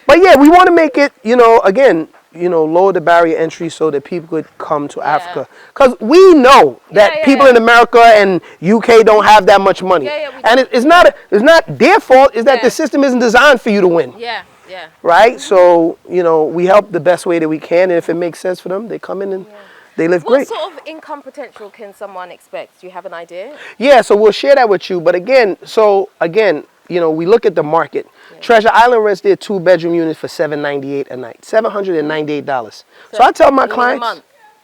But yeah, we want to make it, you know, again, you know, lower the barrier entry so that people could come to Africa. Because we know that people in America and UK don't have that much money. And it's not their fault, it's that the system isn't designed for you to win. Right? So, you know, we help the best way that we can, and if it makes sense for them, they come in and they live great. What sort of income potential can someone expect? Do you have an idea? Yeah, so we'll share that with you. But again, you know, we look at the market. Treasure Island rents their 2-bedroom units for $798 a night. $798. So I tell my clients, a month?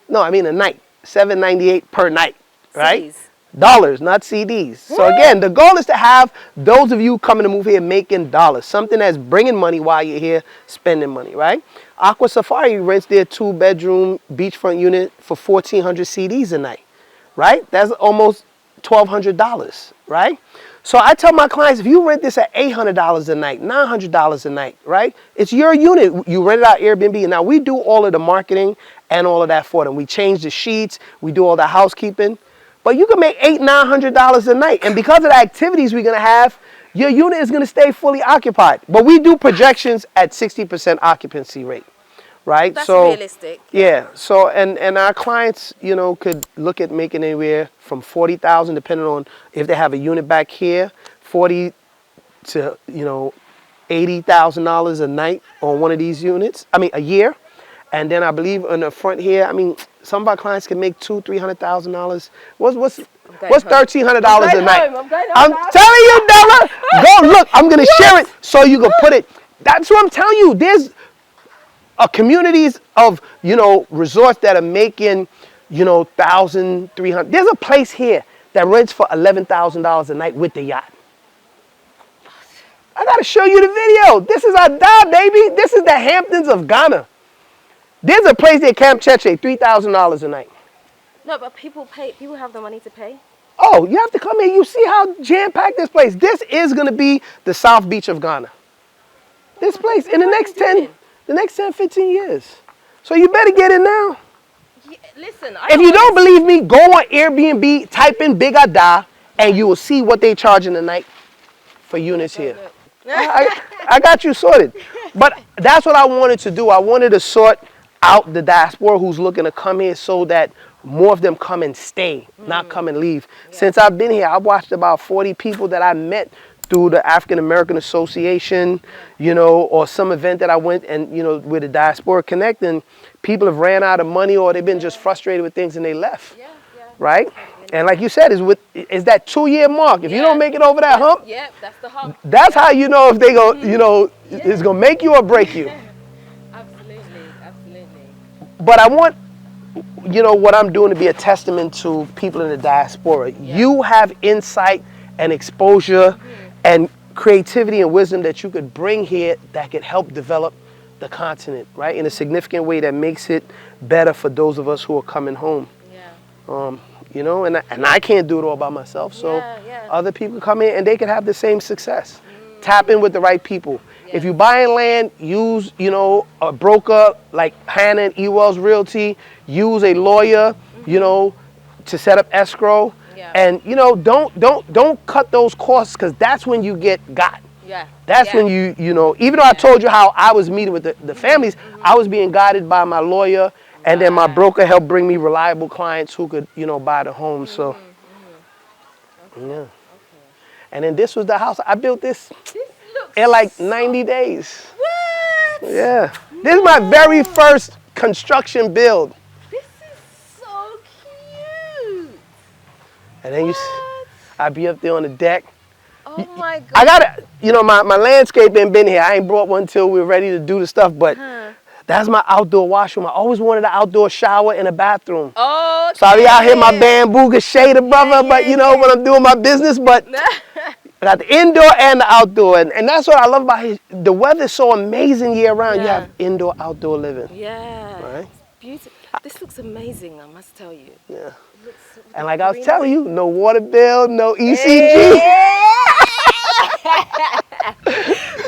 No, I mean a night. $798 per night, right? CDs. Dollars, not CDs. So again, the goal is to have those of you coming to move here making dollars, something that's bringing money while you're here spending money, right? Aqua Safari rents their 2-bedroom beachfront unit for 1,400 CDs a night, right? That's almost $1,200, right? So I tell my clients, if you rent this at $800 a night, $900 a night, right? It's your unit. You rent it out Airbnb. And now we do all of the marketing and all of that for them. We change the sheets. We do all the housekeeping. But you can make $800, $900 a night. And because of the activities we're going to have, your unit is going to stay fully occupied. But we do projections at 60% occupancy rate, right? That's realistic. Yeah. So, and our clients, you know, could look at making anywhere from $40,000, depending on if they have a unit back here, $40,000 to, you know, $80,000 a night on one of these units. I mean, a year. And then I believe in the front here, I mean, some of our clients can make $200,000-$300,000. What's $1,300 a night? I'm telling you, Della. Go look. I'm gonna share it so you can put it. That's what I'm telling you. There's communities of, you know, resorts that are making, you know, $1,000, $300. There's a place here that rents for $11,000 a night with the yacht. I gotta show you the video. This is Ada, baby. This is the Hamptons of Ghana. There's a place there, Camp Cheche, $3,000 a night. No, but people have the money to pay. Oh, you have to come here. You see how jam-packed this place. This is going to be the South Beach of Ghana. This place in the next 10, 15 years. So you better get in now. Yeah, listen, If you don't believe me, go on Airbnb, type in Big Ada, and you will see what they charge in the night for units here. I got you sorted. But that's what I wanted to do. I wanted to sort out the diaspora who's looking to come here so that more of them come and stay, not come and leave. Yeah. Since I've been here, I've watched about 40 people that I met through the African American Association, you know, or some event that I went and, you know, with the Diaspora Connect, and people have ran out of money or they've been just frustrated with things and they left, right? And like you said, is that 2-year mark. If you don't make it over that hump, that's the hump. That's how you know if they go, you know, it's going to make you or break you. Absolutely, absolutely. But I want, you know, what I'm doing to be a testament to people in the diaspora. You have insight and exposure and creativity and wisdom that you could bring here that could help develop the continent, right, in a significant way that makes it better for those of us who are coming home. You know, and I can't do it all by myself, so other people come in and they can have the same success. Tap in with the right people. If you're buying land, use, you know, a broker like Hannah and Ewell's Realty. Use a lawyer, you know, to set up escrow. And, you know, don't cut those costs, because that's when you get got. That's when you know, even though I told you how I was meeting with the families, I was being guided by my lawyer, and then my broker helped bring me reliable clients who could, you know, buy the home. So, yeah. And then this was the house. I built this in like 90 days. What? Yeah. This is my very first construction build. This is so cute. And then I'd be up there on the deck. Oh my God. I got to, you know, my landscape ain't been here. I ain't brought one till we're ready to do the stuff, but that's my outdoor washroom. I always wanted an outdoor shower and a bathroom. Oh, okay. So I be out here, my bamboo shade, brother, but you know, when I'm doing my business, but I got the indoor and the outdoor. And that's what I love about it. The weather's so amazing year round. You have indoor, outdoor living. Yeah. Right? It's beautiful. This looks amazing, I must tell you. Yeah. And like I was telling you, no water bill, no ECG.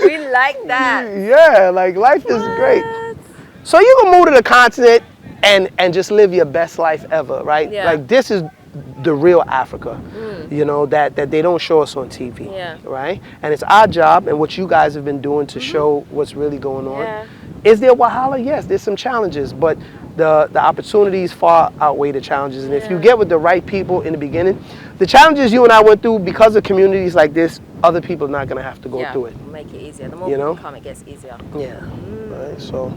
We like that. Yeah, like life is great. So you can move to the continent and just live your best life ever, right? Like this is the real Africa, you know, that they don't show us on TV, right? And it's our job and what you guys have been doing to show what's really going on. Is there Wahala? Yes, there's some challenges, but the opportunities far outweigh the challenges. And if you get with the right people in the beginning, the challenges you and I went through, because of communities like this, other people are not going to have to go through it. Make it easier. The more people come, it gets easier. Yeah. Right. So.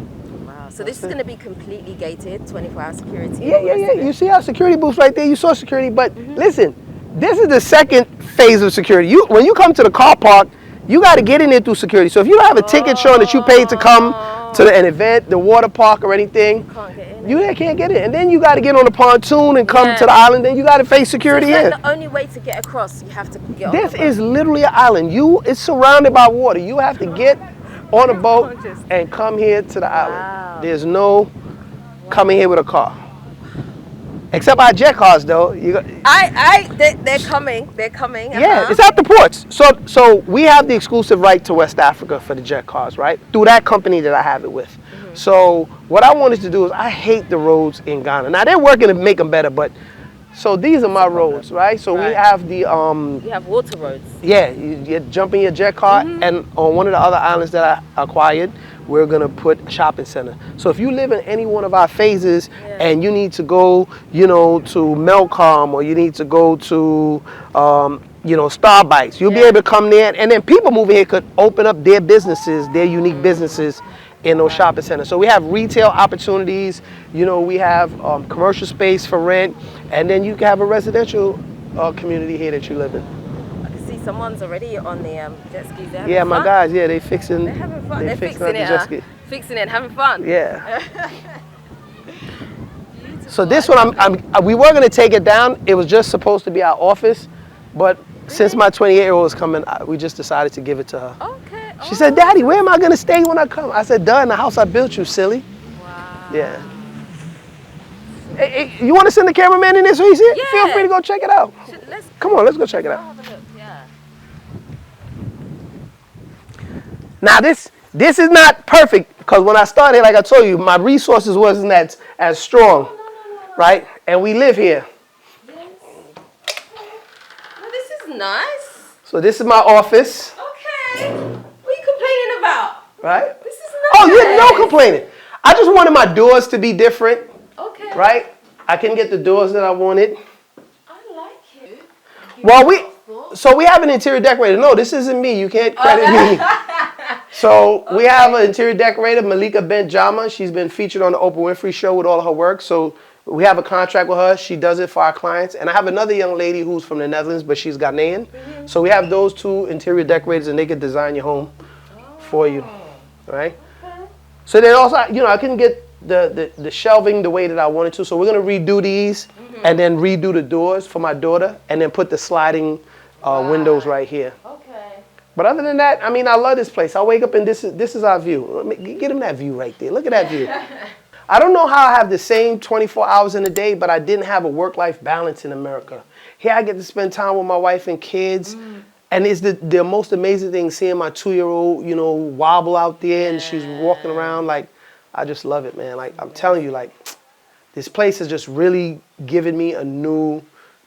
Wow. So this is going to be completely gated, 24-hour security. Yeah. You see our security booths right there. You saw security, but listen, this is the second phase of security. When you come to the car park, you got to get in there through security. So if you don't have a ticket showing that you paid to come to an event, the water park or anything, you can't get in. And then you got to get on the pontoon and come to the island. Then you got to face security so the only way to get across, you have to get on This is literally an island. It's surrounded by water. You have to get on a boat and come here to the island. There's no coming here with a car. Except our jet cars, though. They're coming. They're coming. Yeah, it's at the ports. So we have the exclusive right to West Africa for the jet cars, right? Through that company that I have it with. So what I wanted to do is, I hate the roads in Ghana. Now they're working to make them better, but so these are my roads, right? So we have the you have water roads. Yeah, you jump in your jet car, and on one of the other islands that I acquired, we're gonna put a shopping center. So if you live in any one of our phases and you need to go, you know, to Melcom, or you need to go to, you know, Starbites, you'll be able to come there, and then people moving here could open up their businesses, their unique businesses in those shopping centers. So we have retail opportunities, you know, we have commercial space for rent, and then you can have a residential community here that you live in. Someone's already on the jet skis. Yeah, my guys, they fixing. They're having fun. They're fixing the jet ski. Fixing it and having fun. Yeah. So this one, we were going to take it down. It was just supposed to be our office, but since my 28-year-old is coming, we just decided to give it to her. Okay. She said, "Daddy, where am I going to stay when I come?" I said, "Duh, in the house I built you, silly." Wow. Yeah. Hey, you want to send the cameraman in there so he's here? Yeah. Feel free to go check it out. Come on, let's go check it out. Now this is not perfect, Because when I started, like I told you, my resources wasn't as strong, right? And we live here. Yes. Well, this is nice. So this is my office. Okay. What are you complaining about? Right? This is nice. Oh, you no complaining. I just wanted my doors to be different. Okay. Right? I can get the doors that I wanted. I like it. Well, we have an interior decorator. No, this isn't me. You can't credit me. So we have an interior decorator, Malika Benjama. She's been featured on the Oprah Winfrey Show with all of her work. So we have a contract with her. She does it for our clients. And I have another young lady who's from the Netherlands, but she's Ghanaian. So we have those two interior decorators, and they could design your home for you. Right? So then also, I couldn't get the shelving the way that I wanted to. So we're going to redo these and then redo the doors for my daughter and then put the sliding windows right here. Okay. But other than that, I mean, I love this place. I wake up and this is our view. Get him that view right there. Look at that view. I don't know how I have the same 24 hours in a day, but I didn't have a work-life balance in America. Here I get to spend time with my wife and kids. And it's the most amazing thing seeing my 2-year-old, wobble out there and she's walking around. Like, I just love it, man. Like, I'm telling you, like, this place has just really given me a new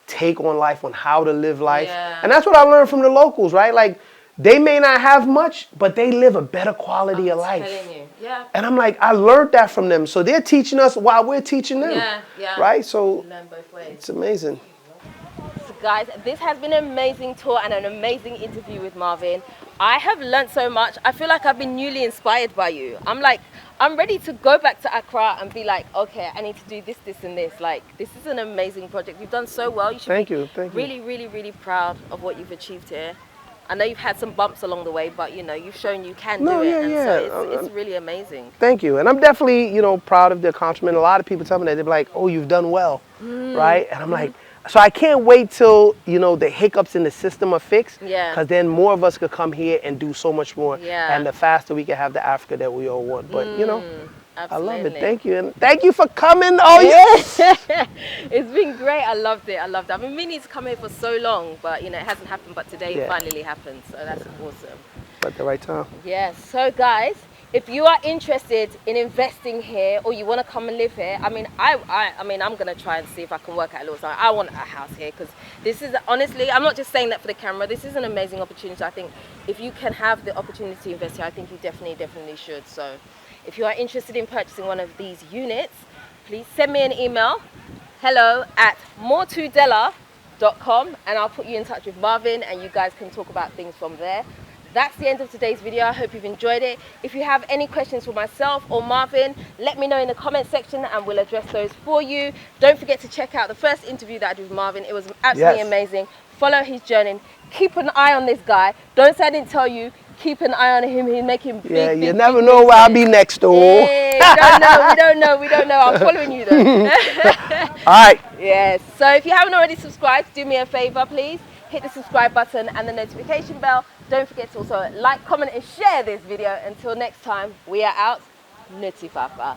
take on life, on how to live life. Yeah. And that's what I learned from the locals, right? Like, they may not have much, but they live a better quality of life. I'm telling you. Yeah. And I'm like, I learned that from them. So they're teaching us while we're teaching them. Yeah. Right? So learn both ways. it's amazing. So guys, this has been an amazing tour and an amazing interview with Marvin. I have learnt so much. I feel like I've been newly inspired by you. I'm ready to go back to Accra and be like, okay, I need to do this, this, and this. Like, this is an amazing project. You've done so well. You should Thank be you. really, really, really proud of what you've achieved here. I know you've had some bumps along the way, but you've shown you can do it. So it's really amazing. Thank you. And I'm definitely, proud of the accomplishment. A lot of people tell me that. They're like, oh, you've done well, right? And I'm like, so I can't wait till, the hiccups in the system are fixed. Yeah. Because then more of us could come here and do so much more. Yeah. And the faster we can have the Africa that we all want. But, I love it. Absolutely. Thank you. And thank you for coming. Oh, yeah. It's been great. I loved it. I've been meaning to come here for so long, but, it hasn't happened. But today it finally happened. So that's awesome. At the right time. Yes. So, guys, if you are interested in investing here or you want to come and live here, I'm going to try and see if I can work out a little something. I want a house here because this is, honestly, I'm not just saying that for the camera. This is an amazing opportunity. I think if you can have the opportunity to invest here, I think you definitely should. So if you are interested in purchasing one of these units, please send me an email, hello@moretodella.com, and I'll put you in touch with Marvin and you guys can talk about things from there. That's the end of today's video. I hope you've enjoyed it. If you have any questions for myself or Marvin, let me know in the comment section and we'll address those for you. Don't forget to check out the first interview that I did with Marvin. It was absolutely amazing. Follow his journey. Keep an eye on this guy. Don't say I didn't tell you. Keep an eye on him. He's making big, you never know where I'll be next door. Hey, we don't know. I'm following you though. All right. Yes. So if you haven't already subscribed, do me a favor, please. Hit the subscribe button and the notification bell. Don't forget to also like, comment, and share this video. Until next time, we are out. Nuti Papa.